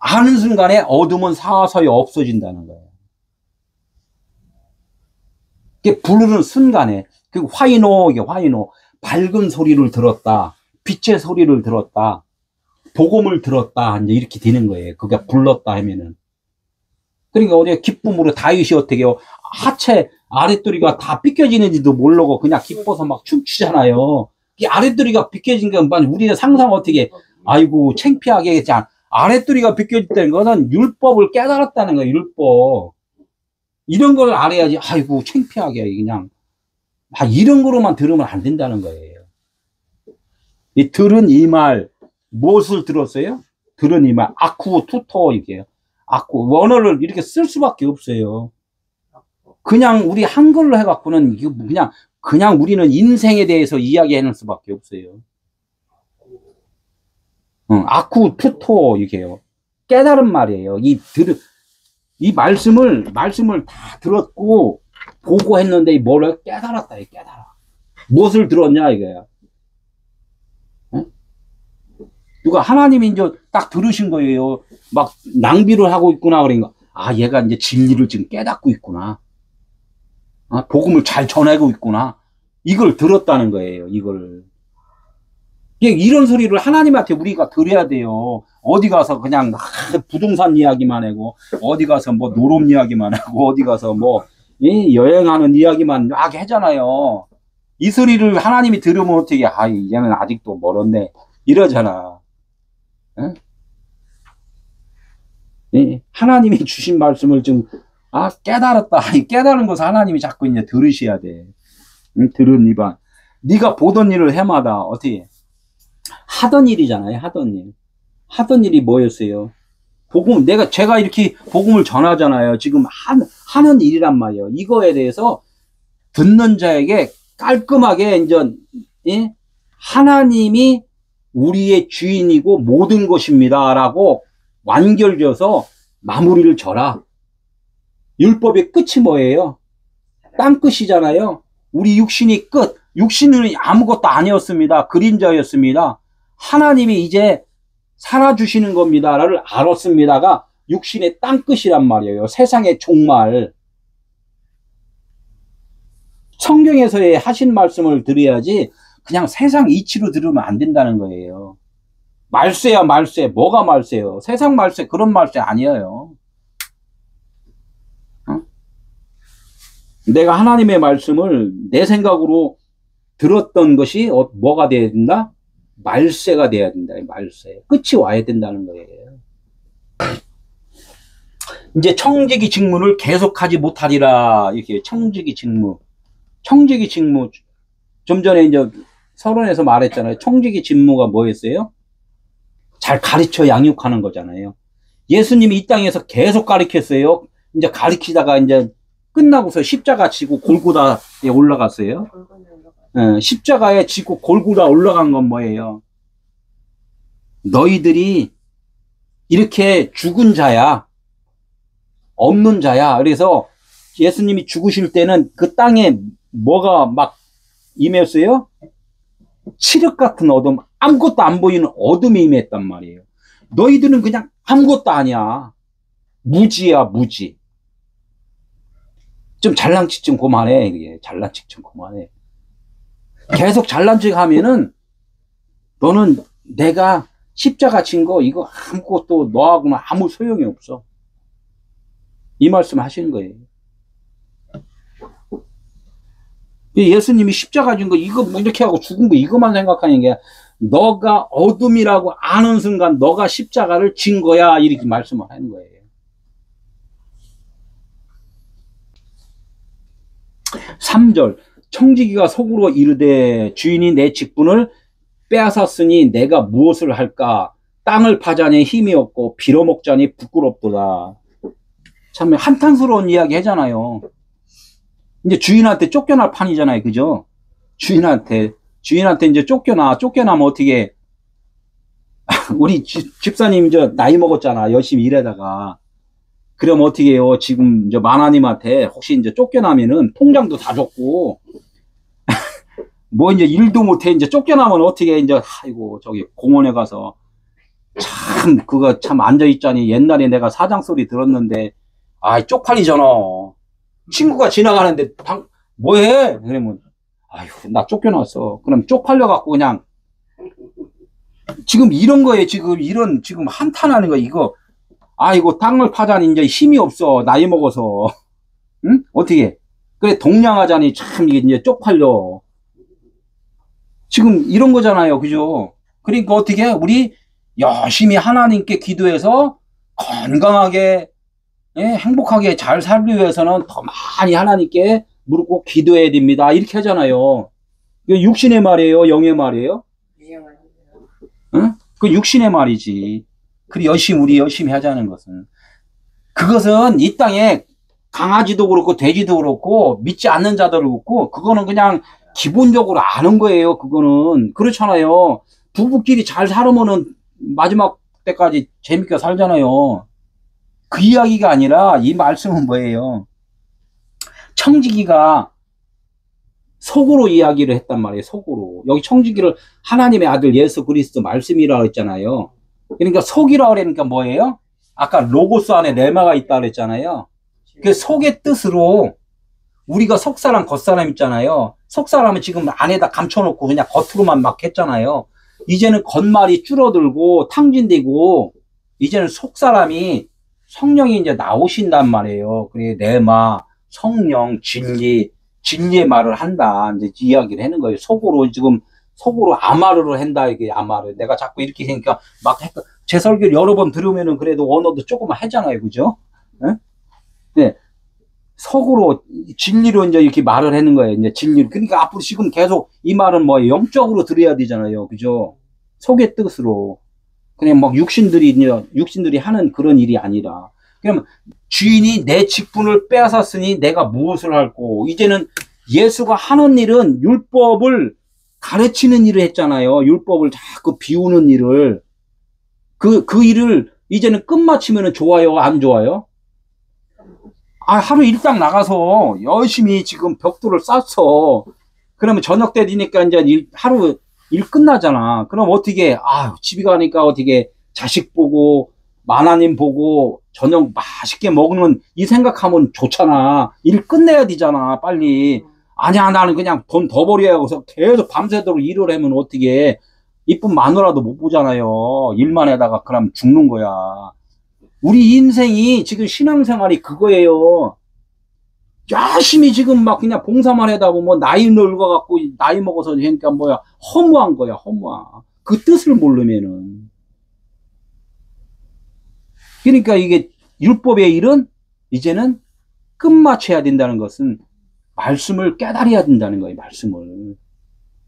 아는 순간에 어둠은 서서히 없어진다는 거예요. 이게 부르는 순간에 그 화이노 밝은 소리를 들었다. 빛의 소리를 들었다. 복음을 들었다. 이제 이렇게 되는 거예요. 그게 불렀다 하면은. 그러니까 어제 기쁨으로 다윗이 어떻게 해요? 하체 아랫도리가 다 삐껴지는지도 모르고 그냥 기뻐서 막 춤추잖아요. 이 아랫도리가 삐껴진 건 우리가 상상 어떻게 아이고 창피하게 그냥 아랫도리가 삐껴졌다는 것은 율법을 깨달았다는 거예요. 율법. 이런 걸 알아야지. 아이고 창피하게 그냥 이런 거로만 들으면 안 된다는 거예요. 이 들은 이 말 무엇을 들었어요? 들은 이 말 아쿠 투토 이게요. 아쿠 원어를 이렇게 쓸 수밖에 없어요. 그냥 우리 한글로 해갖고는 그냥 우리는 인생에 대해서 이야기하는 수밖에 없어요. 아쿠 투토 이게요. 깨달은 말이에요. 이 말씀을 다 들었고 보고 했는데 뭐를 깨달았다. 깨달아. 무엇을 들었냐 이거야. 누가 하나님이 이제 딱 들으신 거예요. 막 낭비를 하고 있구나 그러니까 얘가 이제 진리를 지금 깨닫고 있구나. 복음을 잘 전하고 있구나. 이걸 들었다는 거예요. 이걸. 이런 소리를 하나님한테 우리가 들어야 돼요. 어디 가서 그냥 부동산 이야기만 하고 어디 가서 뭐 노름 이야기만 하고 어디 가서 뭐 여행하는 이야기만 막 하잖아요. 이 소리를 하나님이 들으면 어떻게, 아, 얘는 아직도 멀었네. 이러잖아. 응? 예, 하나님이 주신 말씀을 좀, 아, 깨달았다. 이 깨달은 것을 하나님이 자꾸 이제 들으셔야 돼. 응? 들으니까. 네가 보던 일을 해마다 어떻게, 하던 일이잖아요. 하던 일. 하던 일이 뭐였어요? 복음, 제가 이렇게 복음을 전하잖아요. 지금 하는 일이란 말이에요. 이거에 대해서 듣는 자에게 깔끔하게, 이제, 예? 하나님이 우리의 주인이고 모든 것입니다. 라고 완결져서 마무리를 져라. 율법의 끝이 뭐예요? 땅 끝이잖아요. 우리 육신이 끝. 육신은 아무것도 아니었습니다. 그림자였습니다. 하나님이 이제 살아주시는 겁니다를 알았습니다가 육신의 땅 끝이란 말이에요. 세상의 종말. 성경에서의 하신 말씀을 들어야지 그냥 세상 이치로 들으면 안 된다는 거예요. 말세야 말세. 뭐가 말세요? 세상 말세, 그런 말세 아니에요. 어? 내가 하나님의 말씀을 내 생각으로 들었던 것이 뭐가 돼야 된다? 말세가 돼야 된다. 말세. 끝이 와야 된다는 거예요. 이제 청지기 직무를 계속하지 못하리라. 이렇게 청지기 직무. 청지기 직무. 좀 전에 이제 서론에서 말했잖아요. 청지기 직무가 뭐였어요? 잘 가르쳐 양육하는 거잖아요. 예수님이 이 땅에서 계속 가르쳤어요. 이제 가르치다가 이제 끝나고서 십자가 지고 골고다에 올라갔어요. 십자가에 지고 골고다 올라간 건 뭐예요? 너희들이 이렇게 죽은 자야. 없는 자야. 그래서 예수님이 죽으실 때는 그 땅에 뭐가 막 임했어요? 칠흑 같은 어둠, 아무것도 안 보이는 어둠이 임했단 말이에요. 너희들은 그냥 아무것도 아니야. 무지야, 무지. 좀 잘난 척 좀 그만해. 이게 잘난 척 좀 그만해. 계속 잘난 척 하면은 너는 내가 십자가 진 거 이거 아무것도 너하고는 아무 소용이 없어. 이 말씀 하시는 거예요. 예수님이 십자가 진 거 이거 뭐 이렇게 하고 죽은 거 이거만 생각하는 게 너가 어둠이라고 아는 순간 너가 십자가를 진 거야 이렇게 말씀을 하는 거예요. 3절 청지기가 속으로 이르되 주인이 내 직분을 빼앗았으니 내가 무엇을 할까? 땅을 파자니 힘이 없고 빌어먹자니 부끄럽도다. 참 한탄스러운 이야기 하잖아요. 이제 주인한테 쫓겨날 판이잖아요. 그죠? 주인한테 이제 쫓겨나면 어떻게, 우리 집사님 이제 나이 먹었잖아. 열심히 일하다가. 그럼 어떻게 해요? 지금 이제 마나님한테 혹시 이제 쫓겨나면은 통장도 다 줬고, 뭐 이제 일도 못해. 이제 쫓겨나면 어떻게 이제, 아이고, 저기 공원에 가서 참, 그거 참 앉아있자니 옛날에 내가 사장 소리 들었는데, 아, 쪽팔리잖아. 친구가 지나가는데, 뭐해? 그러면, 아휴, 나 쫓겨났어. 그럼 쪽팔려갖고 그냥, 지금 이런 거에 지금 한탄하는 거, 이거, 아이고, 땅을 파자니 이제 힘이 없어. 나이 먹어서. 응? 어떻게? 그래, 동냥하자니 참 이게 이제 쪽팔려. 지금 이런 거잖아요. 그죠? 그러니까 어떻게? 우리 열심히 하나님께 기도해서 건강하게, 예, 행복하게 잘 살기 위해서는 더 많이 하나님께 무릎 꿇고 기도해야 됩니다. 이렇게 하잖아요. 이거 육신의 말이에요? 영의 말이에요? 응? 그 육신의 말이지. 우리 열심히 하자는 것은. 그것은 이 땅에 강아지도 그렇고 돼지도 그렇고 믿지 않는 자들도 그렇고 그거는 그냥 기본적으로 아는 거예요. 그거는. 그렇잖아요. 부부끼리 잘 살으면은 마지막 때까지 재밌게 살잖아요. 그 이야기가 아니라 이 말씀은 뭐예요? 청지기가 속으로 이야기를 했단 말이에요. 속으로. 여기 청지기를 하나님의 아들 예수 그리스도 말씀이라고 했잖아요. 그러니까 속이라고 그러니까 뭐예요? 아까 로고스 안에 레마가 있다고 그랬잖아요. 그 속의 뜻으로 우리가 속사람 겉사람 있잖아요. 속사람은 지금 안에다 감춰놓고 그냥 겉으로만 막 했잖아요. 이제는 겉말이 줄어들고 탕진되고 이제는 속사람이 성령이 이제 나오신단 말이에요. 그래, 레마, 성령, 진리, 진리의 말을 한다. 이제 이야기를 하는 거예요. 속으로 아마르를 한다. 이게 아마르. 내가 자꾸 이렇게 하니까 제 설교를 여러 번 들으면은 그래도 언어도 조금만 하잖아요. 그죠? 예? 네. 속으로 진리로 이제 이렇게 말을 하는 거예요. 이제 진리로. 그러니까 앞으로 지금 계속 이 말은 뭐 영적으로 들어야 되잖아요. 그죠? 속의 뜻으로. 그냥 막 육신들이 하는 그런 일이 아니라. 그러면 주인이 내 직분을 빼앗았으니 내가 무엇을 할꼬. 이제는 예수가 하는 일은 율법을 가르치는 일을 했잖아요. 율법을 자꾸 비우는 일을. 그 일을 이제는 끝마치면 좋아요? 안 좋아요? 하루 일당 나가서 열심히 지금 벽돌을 쌌어. 그러면 저녁 때 되니까 이제 하루 일 끝나잖아. 그럼 어떻게, 집에 가니까 어떻게 자식 보고, 만화님 보고, 저녁 맛있게 먹는 이 생각하면 좋잖아. 일 끝내야 되잖아, 빨리. 아니야, 나는 그냥 돈 더 벌여야 해서 계속 밤새도록 일을 하면 어떻게, 이쁜 마누라도 못 보잖아요. 일만 하다가 그럼 죽는 거야. 우리 인생이 지금 신앙생활이 그거예요. 열심히 지금 막 그냥 봉사만 하다 보면 나이 늙어갖고 나이 먹어서 그러니까 뭐야 허무한 거야 허무한. 그 뜻을 모르면은. 그러니까 이게 율법의 일은 이제는 끝마쳐야 된다는 것은 말씀을 깨달아야 된다는 거예요.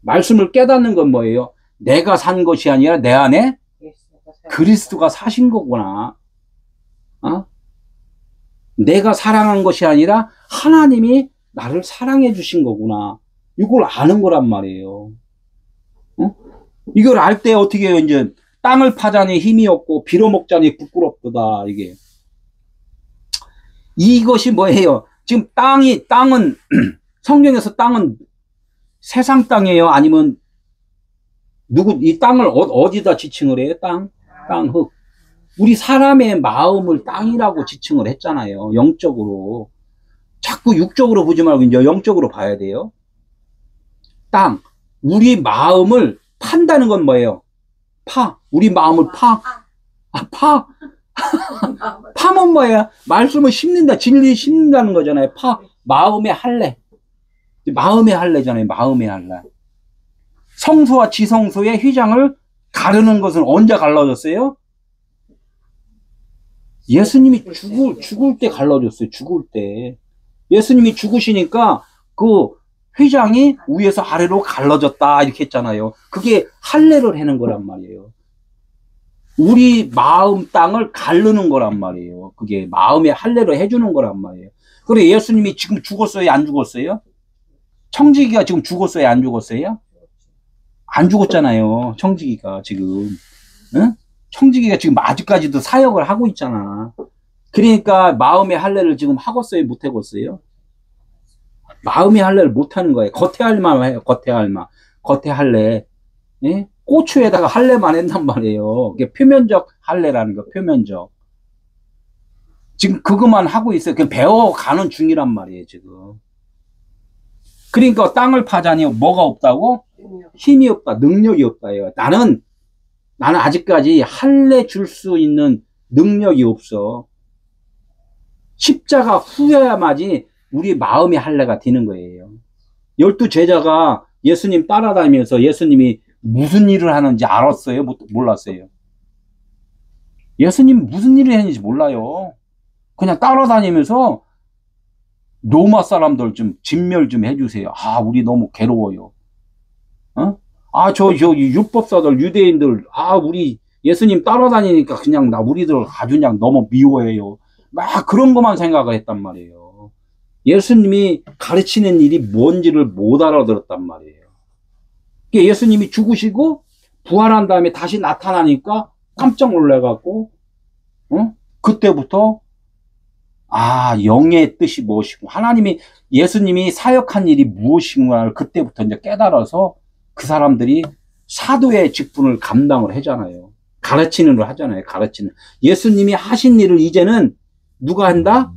말씀을 깨닫는 건 뭐예요? 내가 산 것이 아니라 내 안에 그리스도가 사신 거구나. 내가 사랑한 것이 아니라 하나님이 나를 사랑해 주신 거구나. 이걸 아는 거란 말이에요. 이걸 알 때 어떻게 해요? 이제 땅을 파자니 힘이 없고 빌어먹자니 부끄럽도다. 이것이 뭐예요? 지금 땅은 성경에서 땅은 세상 땅이에요? 아니면 이 땅을 어디다 지칭을 해요? 땅, 흙. 우리 사람의 마음을 땅이라고 지칭을 했잖아요. 영적으로. 자꾸 육적으로 보지 말고 이제 영적으로 봐야 돼요. 땅. 우리 마음을 판다는 건 뭐예요? 우리 마음을 파. 파면 뭐야? 말씀을 심는다. 진리 심는다는 거잖아요. 마음의 할례. 마음의 할례잖아요. 마음의 할례. 성소와 지성소의 휘장을 가르는 것은 언제 갈라졌어요? 예수님이 죽을 때 갈라졌어요. 죽을 때. 예수님이 죽으시니까 그 휘장이 위에서 아래로 갈라졌다. 이렇게 했잖아요. 그게 할례를 하는 거란 말이에요. 우리 마음 땅을 가르는 거란 말이에요. 그게 마음의 할례를 해주는 거란 말이에요. 그래, 예수님이 지금 죽었어요? 안 죽었어요? 청지기가 지금 죽었어요? 안 죽었어요? 안 죽었잖아요. 청지기가 지금. 응? 청지기가 지금 아직까지도 사역을 하고 있잖아. 그러니까 마음의 할례를 지금 하겠어요? 못 하겠어요? 마음의 할례를 못 하는 거예요. 겉에 할만 해요. 겉에 할례. 예? 고추에다가 할례만 한단 말이에요. 그게 표면적 할례라는 거, 표면적. 지금 그것만 하고 있어요. 그냥 배워가는 중이란 말이에요, 지금. 그러니까 땅을 파자니 뭐가 없다고? 힘이 없다, 능력이 없다예요. 나는 아직까지 할례 줄 수 있는 능력이 없어. 십자가 후여야만이 우리 마음의 할례가 되는 거예요. 12 제자가 예수님 따라다니면서 예수님이 무슨 일을 하는지 알았어요? 몰랐어요? 예수님 무슨 일을 했는지 몰라요. 그냥 따라다니면서 로마 사람들 좀 진멸 좀 해주세요. 우리 너무 괴로워요. 율법사들, 유대인들, 우리 예수님 따라다니니까 그냥 우리들 아주 그냥 너무 미워해요. 막 그런 것만 생각을 했단 말이에요. 예수님이 가르치는 일이 뭔지를 못 알아들었단 말이에요. 예수님이 죽으시고 부활한 다음에 다시 나타나니까 깜짝 놀래갖고, 그때부터, 영의 뜻이 무엇이고, 예수님이 사역한 일이 무엇인가를 그때부터 이제 깨달아서 그 사람들이 사도의 직분을 감당을 하잖아요. 가르치는 걸 하잖아요. 가르치는. 예수님이 하신 일을 이제는 누가 한다?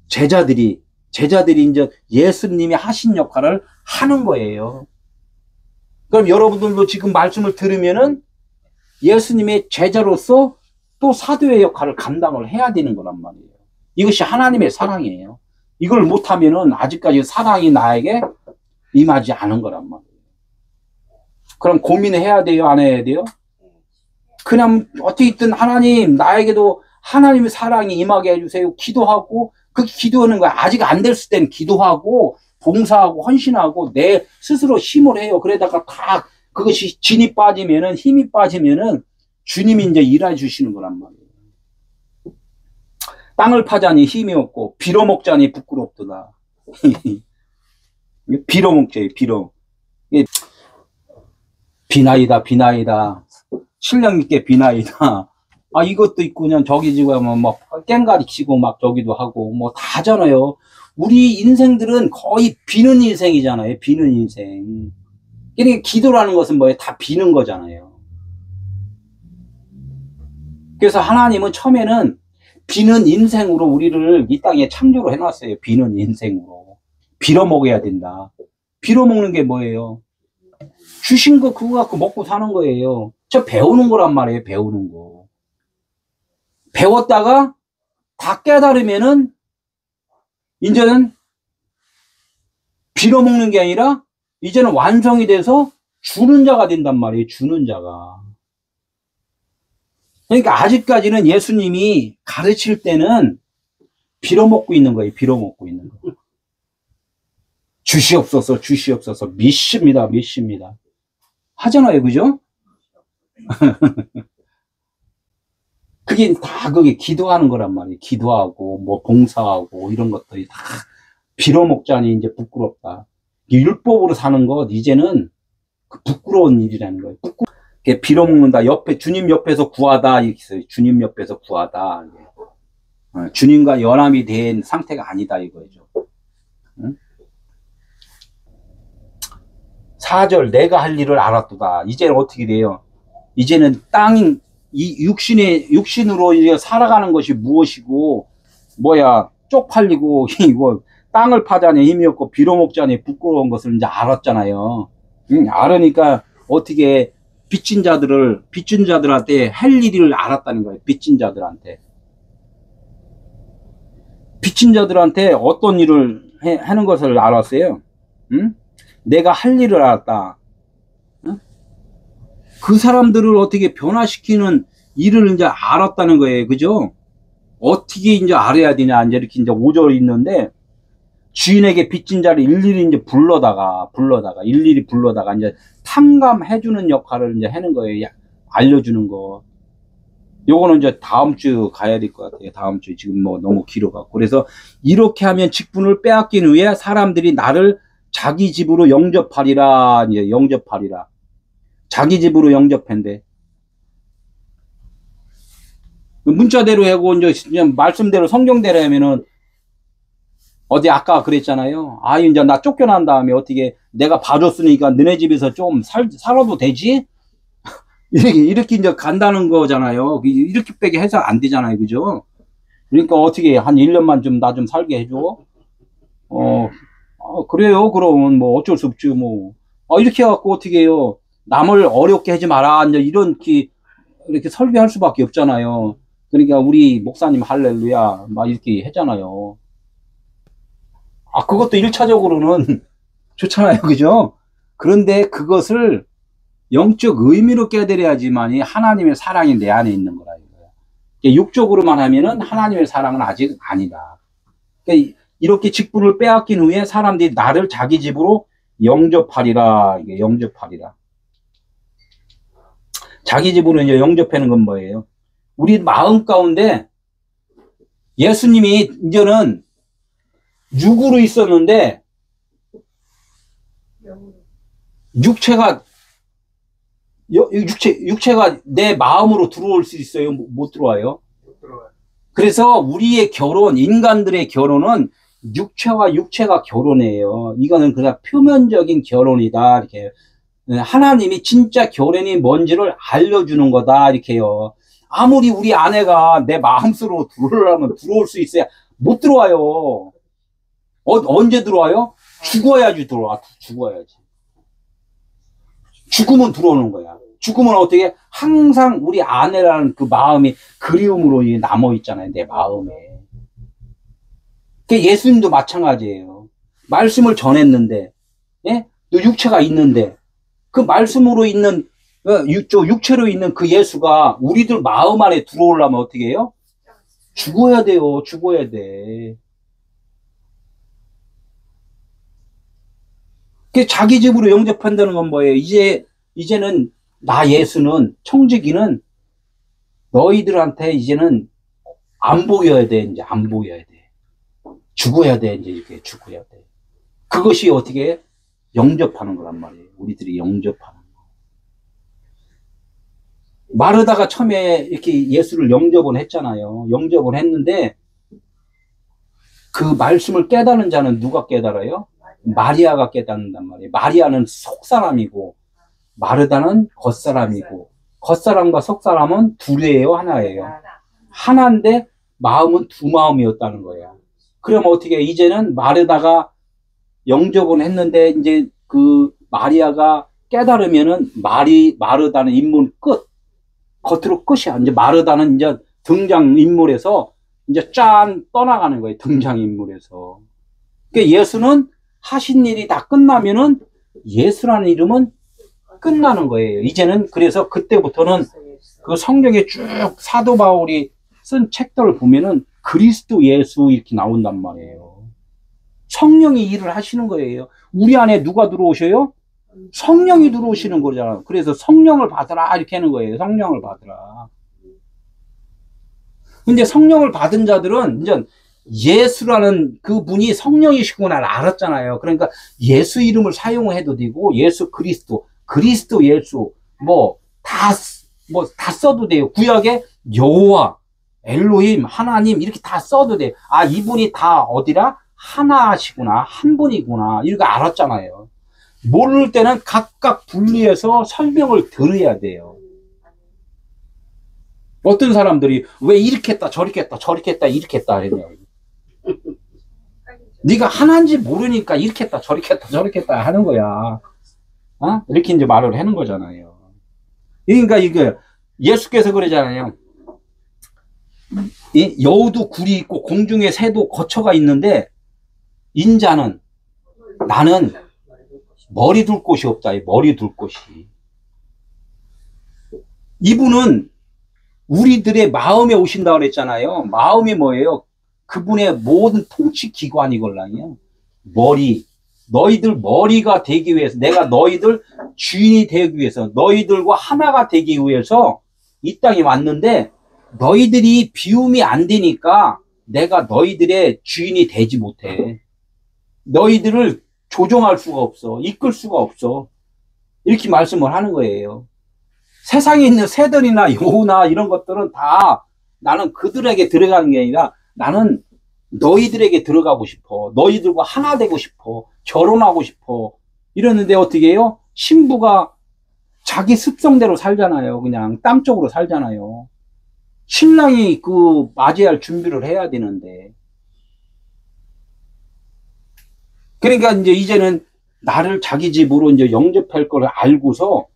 제자들이 이제 예수님이 하신 역할을 하는 거예요. 그럼 여러분들도 지금 말씀을 들으면은 예수님의 제자로서 또 사도의 역할을 감당을 해야 되는 거란 말이에요. 이것이 하나님의 사랑이에요. 이걸 못하면은 아직까지 사랑이 나에게 임하지 않은 거란 말이에요. 그럼 고민해야 돼요? 안 해야 돼요? 그냥 어떻게 있든 하나님 나에게도 하나님의 사랑이 임하게 해주세요. 기도하고 그 기도하는 거야. 아직 안 됐을 땐 기도하고 봉사하고 헌신하고 내 스스로 힘을 해요. 그러다가 다 그것이 진이 빠지면은 힘이 빠지면은 주님이 이제 일해 주시는 거란 말이에요. 땅을 파자니 힘이 없고 빌어먹자니 부끄럽도다. 빌어먹자요. 비나이다 비나이다. 신령 있게 비나이다. 아 이것도 있고 그냥 저기 지금 막 깽가리 치고 막 저기도 하고 뭐 다 하잖아요. 우리 인생들은 거의 비는 인생이잖아요. 비는 인생. 그러니까 기도라는 것은 뭐예요? 다 비는 거잖아요. 그래서 하나님은 처음에는 비는 인생으로 우리를 이 땅에 창조를 해놨어요. 비는 인생으로. 빌어먹어야 된다. 빌어먹는 게 뭐예요? 주신 거 그거 갖고 먹고 사는 거예요. 저 배우는 거란 말이에요. 배우는 거. 배웠다가 다 깨달으면은 이제는 빌어먹는 게 아니라 이제는 완성이 돼서 주는 자가 된단 말이에요. 주는 자가. 그러니까 아직까지는 예수님이 가르칠 때는 빌어먹고 있는 거예요. 빌어먹고 있는 거. 주시옵소서 주시옵소서 믿습니다. 믿습니다. 하잖아요. 그죠? 그게 기도하는 거란 말이에요. 기도하고, 뭐, 봉사하고, 이런 것들이 다 빌어먹자니 이제 부끄럽다. 율법으로 사는 것, 이제는 그 부끄러운 일이라는 거예요. 빌어먹는다. 주님 옆에서 구하다. 이렇게 있어요. 주님 옆에서 구하다. 주님과 연합이 된 상태가 아니다. 이거죠. 응? 4절, 내가 할 일을 알았도다. 이제는 어떻게 돼요? 이제는 이 육신으로 이제 살아가는 것이 무엇이고, 쪽팔리고, 땅을 파자니 힘이 없고, 빌어먹자니 부끄러운 것을 이제 알았잖아요. 알으니까, 어떻게, 빚진 자들한테 할 일을 알았다는 거예요. 빚진 자들한테 어떤 일을 하는 것을 알았어요. 응? 내가 할 일을 알았다. 응? 그 사람들을 어떻게 변화시키는 일을 이제 알았다는 거예요. 그죠? 어떻게 이제 알아야 되냐. 이제 이렇게 이제 5절 있는데, 주인에게 빚진 자를 일일이 불러다가 이제 탕감해주는 역할을 이제 하는 거예요. 알려주는 거. 요거는 이제 다음 주 가야 될 것 같아요. 다음 주 지금 뭐 너무 길어갖고. 그래서 이렇게 하면 직분을 빼앗긴 후에 사람들이 나를 자기 집으로 영접하리라. 이제 영접하리라. 자기 집으로 영접한대. 문자대로 하고 이제 그냥 말씀대로 성경대로 하면은 어디 아까 그랬잖아요. 아 이제 나 쫓겨난 다음에 어떻게 내가 봐줬으니까 너네 집에서 좀 살아도 되지? 이렇게 이제 간다는 거잖아요. 이렇게 빼게 해서 안 되잖아요. 그죠? 그러니까 어떻게 한 1년만 좀 나 좀 살게 해줘? 그래요. 그러면 뭐 어쩔 수 없지 뭐. 이렇게 해갖고 어떻게 해요? 남을 어렵게 하지 마라. 이제 이렇게 설교할 수밖에 없잖아요. 그러니까 우리 목사님 할렐루야 막 이렇게 했잖아요. 그것도 1차적으로는 좋잖아요. 그죠? 그런데 그것을 영적 의미로 깨달아야지만이 하나님의 사랑이 내 안에 있는 거라 이거예요. 육적으로만 하면은 하나님의 사랑은 아직 아니다. 그러니까 이렇게 직분을 빼앗긴 후에 사람들이 나를 자기 집으로 영접하리라. 이게 영접하리라. 자기 집으로 이제 영접하는 건 뭐예요? 우리 마음 가운데 예수님이 이제는 육으로 있었는데 육체가 내 마음으로 들어올 수 있어요? 못 들어와요? 못 들어와요. 그래서 우리의 결혼, 인간들의 결혼은 육체와 육체가 결혼해요. 이거는 그냥 표면적인 결혼이다. 이렇게 하나님이 진짜 결혼이 뭔지를 알려주는 거다. 이렇게요. 아무리 우리 아내가 내 마음속으로 들어오려면 들어올 수 있어야 못 들어와요. 언제 들어와요? 죽어야지 들어와. 죽어야지. 죽으면 들어오는 거야. 죽으면 어떻게? 항상 우리 아내라는 그 마음이 그리움으로 남아있잖아요. 내 마음에. 예수님도 마찬가지예요. 말씀을 전했는데, 예? 또 육체가 있는데, 그 말씀으로 있는, 육체로 있는 그 예수가 우리들 마음 안에 들어오려면 어떻게 해요? 죽어야 돼요. 죽어야 돼. 자기 집으로 영접한다는 건 뭐예요? 이제는 나 예수는, 청지기는 너희들한테 이제는 안 보여야 돼. 이제 안 보여야 돼. 죽어야 돼. 이제 이렇게 죽어야 돼. 그것이 어떻게 영접하는 거란 말이에요. 우리들이 영접하는 거. 마르다가 처음에 이렇게 예수를 영접은 했잖아요. 영접은 했는데 그 말씀을 깨달은 자는 누가 깨달아요? 마리아가 깨닫는단 말이에요. 마리아는 속사람이고 마르다는 겉사람이고, 겉사람과 속사람은 둘이에요, 하나예요. 하나인데 마음은 두 마음이었다는 거예요. 그럼 어떻게 이제는 마르다가 영접은 했는데 이제 그 마리아가 깨달으면은 마르다는 인물 끝. 겉으로 끝이야. 이제 마르다는 이제 등장 인물에서 이제 짠 떠나가는 거예요. 등장 인물에서. 그러니까 예수는 하신 일이 다 끝나면은 예수라는 이름은 끝나는 거예요. 이제는 그래서 그때부터는 그 성경에 쭉 사도 바울이 쓴 책들을 보면은 그리스도 예수 이렇게 나온단 말이에요. 성령이 일을 하시는 거예요. 우리 안에 누가 들어오셔요? 성령이 들어오시는 거잖아요. 그래서 성령을 받으라 이렇게 하는 거예요. 성령을 받으라. 근데 성령을 받은 자들은 이제 예수라는 그 분이 성령이시구나를 알았잖아요. 그러니까 예수 이름을 사용해도 되고 예수 그리스도 예수 다 써도 돼요. 구약에 여호와, 엘로힘, 하나님 이렇게 다 써도 돼요. 아, 이분이 다 어디라? 하나시구나, 한 분이구나 이렇게 알았잖아요. 모를 때는 각각 분리해서 설명을 들어야 돼요. 어떤 사람들이 왜 이렇게 했다 저렇게 했다 저렇게 했다 이렇게 했다 했냐. 네가 하나인지 모르니까 이렇게 했다 저렇게 했다 저렇게 했다 하는 거야. 이렇게 이제 말을 하는 거잖아요. 그러니까 이게 예수께서 그러잖아요. 여우도 굴이 있고 공중에 새도 거처가 있는데 인자는 나는 머리 둘 곳이 없다. 머리 둘 곳이. 이분은 우리들의 마음에 오신다고 그랬잖아요. 마음이 뭐예요? 그분의 모든 통치 기관이걸랑요. 머리. 너희들 머리가 되기 위해서, 내가 너희들 주인이 되기 위해서, 너희들과 하나가 되기 위해서 이 땅에 왔는데 너희들이 비움이 안 되니까 내가 너희들의 주인이 되지 못해. 너희들을 조종할 수가 없어. 이끌 수가 없어. 이렇게 말씀을 하는 거예요. 세상에 있는 새들이나 여우나 이런 것들은 다 나는 그들에게 들어가는 게 아니라 나는 너희들에게 들어가고 싶어. 너희들과 하나 되고 싶어. 결혼하고 싶어. 이러는데 어떻게 해요? 신부가 자기 습성대로 살잖아요. 그냥 땀 쪽으로 살잖아요. 신랑이 그 맞이할 준비를 해야 되는데. 그러니까 이제는 나를 자기 집으로 이제 영접할 걸 알고서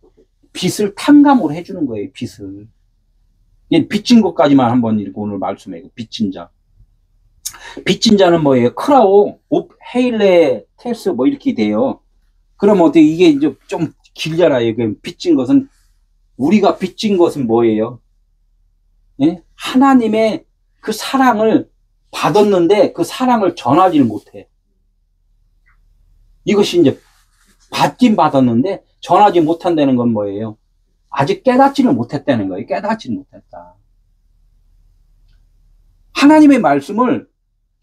빚을 탕감을 해주는 거예요. 빚을. 빚진 것까지만 한번 읽고 오늘 말씀해. 빚진 자. 빚진 자는 뭐예요? 크라오, 헤일레, 테스 뭐 이렇게 돼요. 그러면 어떻게 이게 이제 좀 길잖아요. 빚진 것은 우리가 빚진 것은 뭐예요? 예? 하나님의 그 사랑을 받았는데 그 사랑을 전하지를 못해. 이것이 이제 받긴 받았는데 전하지 못한다는 건 뭐예요? 아직 깨닫지를 못했다는 거예요. 깨닫지를 못했다. 하나님의 말씀을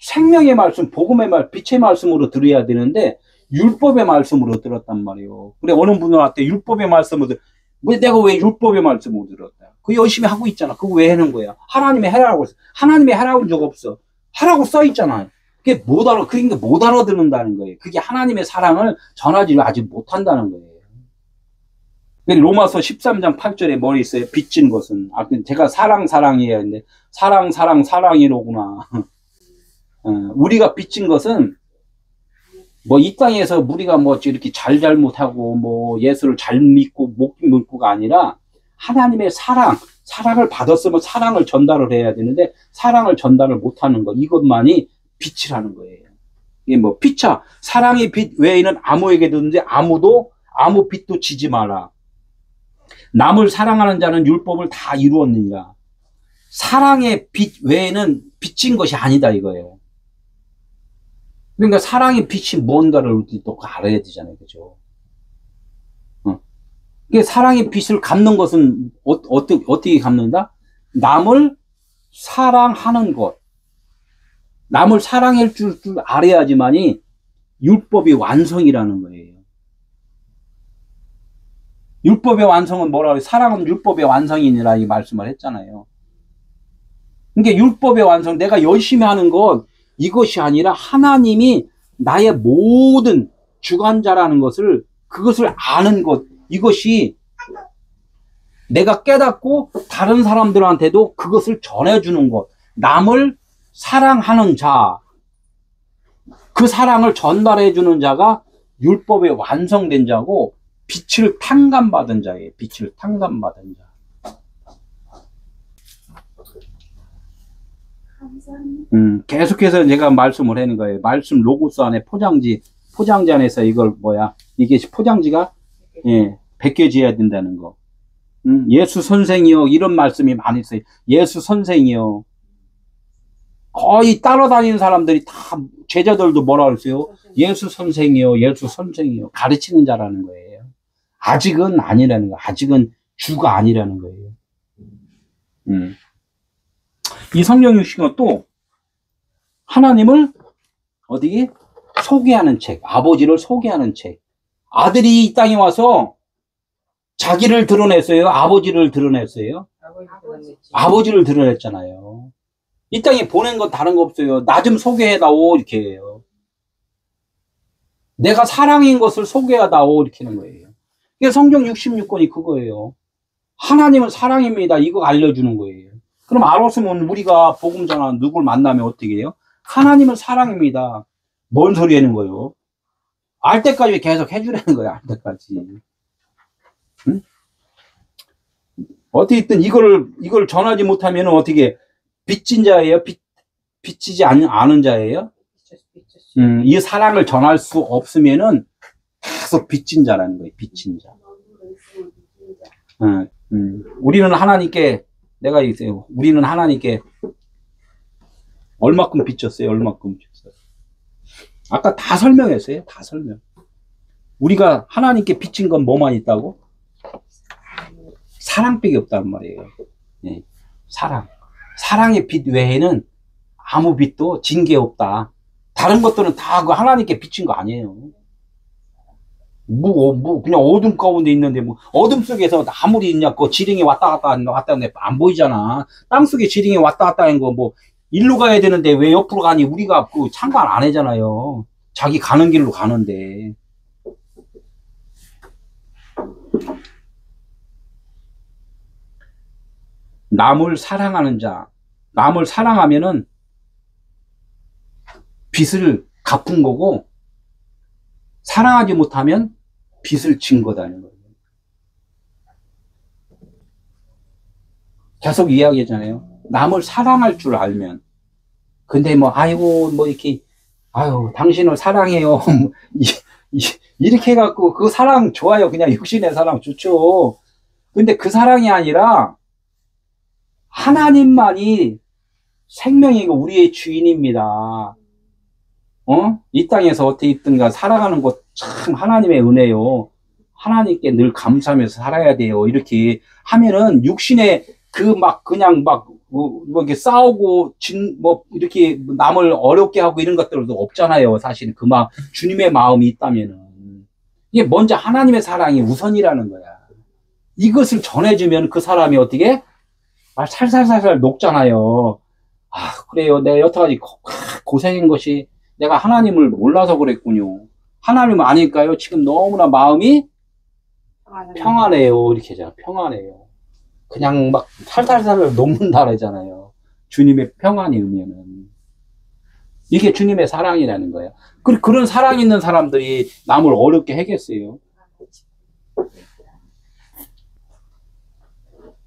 생명의 말씀, 복음의 말, 빛의 말씀으로 들어야 되는데 율법의 말씀으로 들었단 말이에요. 그래 어느 분한테 율법의 말씀으로 내가 왜 율법의 말씀으로 들었다? 그거 열심히 하고 있잖아. 그거 왜 하는 거야? 하나님이 하라고 했어. 하나님이 하라고 한 적 없어. 하라고 써 있잖아요. 그게 그러니까 못 알아듣는다는 거예요. 그게 하나님의 사랑을 전하지 아직 못한다는 거예요. 로마서 13장 8절에 뭐 있어요? 빚진 것은. 제가 사랑이에요. 근데 사랑이로구나. 우리가 빚진 것은 뭐 이 땅에서 우리가 뭐 이렇게 잘못하고 뭐 예수를 잘 믿고 못 믿고가 아니라 하나님의 사랑을 받았으면 사랑을 전달을 해야 되는데 사랑을 전달을 못하는 것. 이것만이 빛이라는 거예요. 이게 뭐 피차 사랑의 빛 외에는 아무에게 듣는데 아무 빛도 지지 마라. 남을 사랑하는 자는 율법을 다 이루었느니라. 사랑의 빛 외에는 비친 것이 아니다 이거예요. 그러니까 사랑의 빛이 뭔가를 우리 또 알아야 되잖아요, 그죠? 사랑의 빛을 갚는 것은 어떻게 갚는다? 남을 사랑하는 것. 남을 사랑할 줄 알아야지만이 율법이 완성이라는 거예요. 율법의 완성은 뭐라고 해요? 사랑은 율법의 완성이니라 이 말씀을 했잖아요. 그러니까 율법의 완성, 내가 열심히 하는 것, 이것이 아니라 하나님이 나의 모든 주관자라는 것을, 그것을 아는 것, 이것이 내가 깨닫고 다른 사람들한테도 그것을 전해주는 것, 남을 사랑하는 자, 그 사랑을 전달해주는 자가 율법에 완성된 자고 빛을 탕감받은 자예요. 빛을 탕감받은 자. 계속해서 제가 말씀을 하는 거예요. 말씀 로고스 안에 포장지 안에서 이걸 이게 포장지가 벗겨져야 된다는 거. 예수 선생이요, 이런 말씀이 많이 있어요. 예수 선생이요. 거의 따라다니는 사람들이 다 제자들도 뭐라 그랬어요? 예수 선생이요, 예수 선생이요. 가르치는 자라는 거예요. 아직은 아니라는 거. 아직은 주가 아니라는 거예요. 이 성경 6시가 또 하나님을 어디에 소개하는 책, 아버지를 소개하는 책. 아들이 이 땅에 와서 자기를 드러냈어요? 아버지를 드러냈어요? 아버지를 드러냈잖아요. 이 땅에 보낸 건 다른 거 없어요. 나 좀 소개해다오 이렇게 해요. 내가 사랑인 것을 소개하다오 이렇게 하는 거예요. 이게 성경 66권이 그거예요. 하나님은 사랑입니다. 이거 알려주는 거예요. 그럼 알았으면 우리가 복음 전하 누굴 만나면 어떻게 해요? 하나님은 사랑입니다. 뭔 소리 하는 거예요? 알 때까지 계속 해주라는 거예요. 알 때까지. 응? 어떻게든 이걸 전하지 못하면 어떻게 빚진 자예요? 빚지지 않은 자예요? 이 사랑을 전할 수 없으면은 계속 빚진 자라는 거예요. 빚진 자. 우리는 하나님께 내가 있어요. 우리는 하나님께 얼마큼 빚졌어요? 얼마큼 빚졌어요? 아까 다 설명했어요. 다 설명. 우리가 하나님께 빚진 건 뭐만 있다고? 사랑밖에 없단 말이에요. 네. 사랑의 빛 외에는 아무 빛도 진 게 없다. 다른 것들은 다 그 하나님께 빚진 거 아니에요. 그냥 어둠 가운데 있는데, 어둠 속에서 아무리 있냐, 지령이 왔다 갔다 하는데 안 보이잖아. 땅 속에 지령이 왔다 갔다 하는 거, 일로 가야 되는데 왜 옆으로 가니? 우리가 상관 안 하잖아요. 자기 가는 길로 가는데. 남을 사랑하는 자, 남을 사랑하면은 빚을 갚은 거고, 사랑하지 못하면 빚을 진 거다는 거예요. 계속 이야기하잖아요. 남을 사랑할 줄 알면. 근데 이렇게, 당신을 사랑해요. 이렇게 해갖고, 그 사랑 좋아요. 그냥 육신의 사랑 좋죠. 근데 그 사랑이 아니라, 하나님만이 생명이고 우리의 주인입니다. 이 땅에서 어떻게 있든가 살아가는 것 참 하나님의 은혜요. 하나님께 늘 감사하면서 살아야 돼요. 이렇게 하면은 육신의 이렇게 싸우고 이렇게 남을 어렵게 하고 이런 것들도 없잖아요. 사실 주님의 마음이 있다면은. 이게 먼저 하나님의 사랑이 우선이라는 거야. 이것을 전해주면 그 사람이 어떻게? 살살살살 녹잖아요. 그래요. 내가 여태까지 고생한 것이 내가 하나님을 몰라서 그랬군요. 하나님을 아니까요. 지금 너무나 마음이 평안해요. 이렇게 하잖아요. 평안해요. 그냥 살살살 녹는다 그러잖아요. 주님의 평안이 오면은. 이게 주님의 사랑이라는 거예요. 그런 사랑 있는 사람들이 남을 어렵게 하겠어요.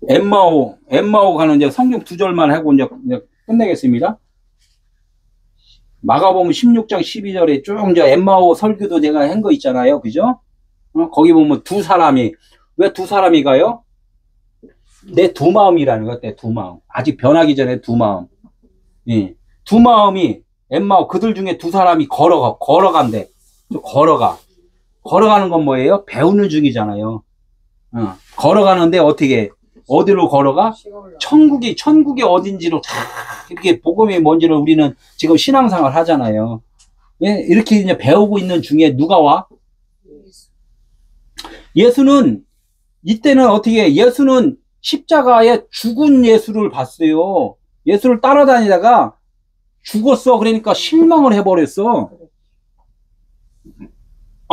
엠마오 가는 이제 성경 2절만 하고 이제 끝내겠습니다. 마가복음 16장 12절에 쭉 이제 엠마오 설교도 제가 한 거 있잖아요. 그죠? 거기 보면 두 사람이, 왜 두 사람이 가요? 내 두 마음이라는 거, 내 두 마음. 아직 변하기 전에 두 마음. 예. 두 마음이, 엠마오, 그들 중에 두 사람이 걸어간대. 걸어가는 건 뭐예요? 배우는 중이잖아요. 걸어가는데 어디로 걸어가? 천국이 어딘지로 다 이렇게 복음이 뭔지를 우리는 지금 신앙생활 하잖아요. 예? 이렇게 이제 배우고 있는 중에 누가 와? 예수는 이때는 예수는 십자가에 죽은 예수를 봤어요. 예수를 따라다니다가 죽었어. 그러니까 실망을 해버렸어.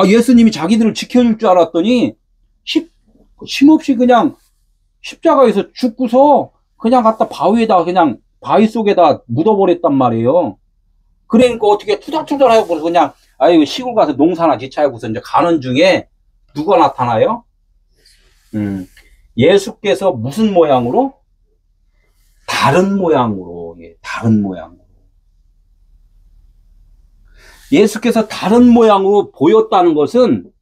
예수님이 자기들을 지켜줄 줄 알았더니 쉼없이 그냥 십자가에서 죽고서 그냥 갖다 바위 속에다 묻어버렸단 말이에요. 그러니까 어떻게 투덜투덜하고 그냥 시골 가서 농사나 지차하고서 이제 가는 중에 누가 나타나요? 예수께서 무슨 모양으로? 다른 모양으로. 다른 모양으로. 예수께서 다른 모양으로 보였다는 것은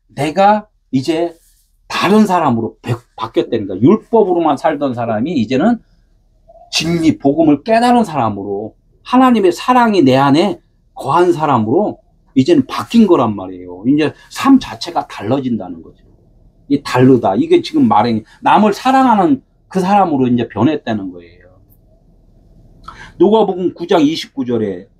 내가 이제 다른 사람으로 바뀌었다는 거야. 율법으로만 살던 사람이 이제는 진리, 복음을 깨달은 사람으로, 하나님의 사랑이 내 안에 거한 사람으로 이제는 바뀐 거란 말이에요. 이제 삶 자체가 달라진다는 거죠. 이 다르다. 이게 지금 남을 사랑하는 그 사람으로 이제 변했다는 거예요. 누가복음 9장 29절에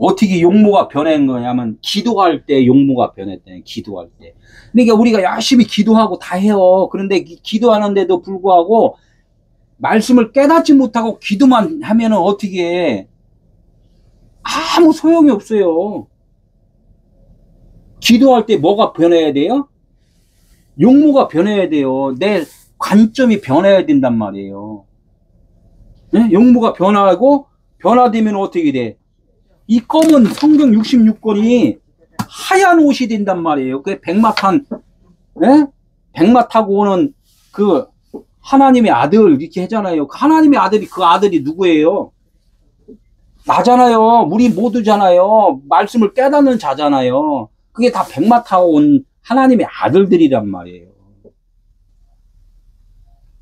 어떻게 용모가 변한 거냐면 기도할 때 용모가 변했대요. 기도할 때. 그러니까 우리가 열심히 기도하고 다 해요. 그런데 기도하는데도 불구하고 말씀을 깨닫지 못하고 기도만 하면은 어떻게 해? 아무 소용이 없어요. 기도할 때 뭐가 변해야 돼요? 용모가 변해야 돼요. 내 관점이 변해야 된단 말이에요. 네? 용모가 변화되면 어떻게 돼? 이 검은 성경 66권이 하얀 옷이 된단 말이에요. 그 백마탄, 예? 백마 타고 오는 그 하나님의 아들 이렇게 하잖아요. 그 하나님의 아들이 그 아들이 누구예요? 나잖아요. 우리 모두잖아요. 말씀을 깨닫는 자잖아요. 그게 다 백마 타고 온 하나님의 아들들이란 말이에요.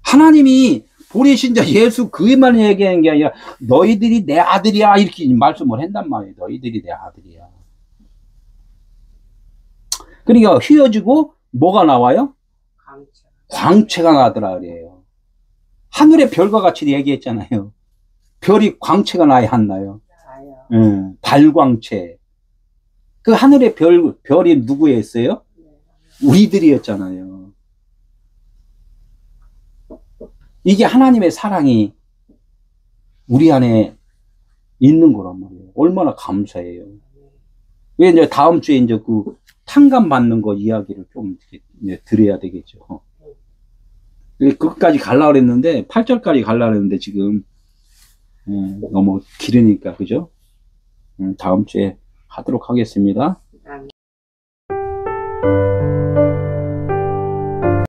하나님이 보내신 자 예수 그만 얘기하는 게 아니라 너희들이 내 아들이야 이렇게 말씀을 한단 말이에요. 너희들이 내 아들이야. 그러니까 휘어지고 뭐가 나와요? 광채가 나더라 그래요. 하늘의 별과 같이 얘기했잖아요. 별이 광채가 나야 안 나요? 발광채. 그 하늘의 별이 누구였어요? 우리들이었잖아요. 이게 하나님의 사랑이 우리 안에 있는 거란 말이에요. 얼마나 감사해요. 왜 이제 다음 주에 이제 그 탕감 받는 거 이야기를 좀 이제 드려야 되겠죠. 그것까지 가려고 그랬는데 8절까지 가려고 그랬는데 지금 너무 길으니까 그죠? 다음 주에 하도록 하겠습니다.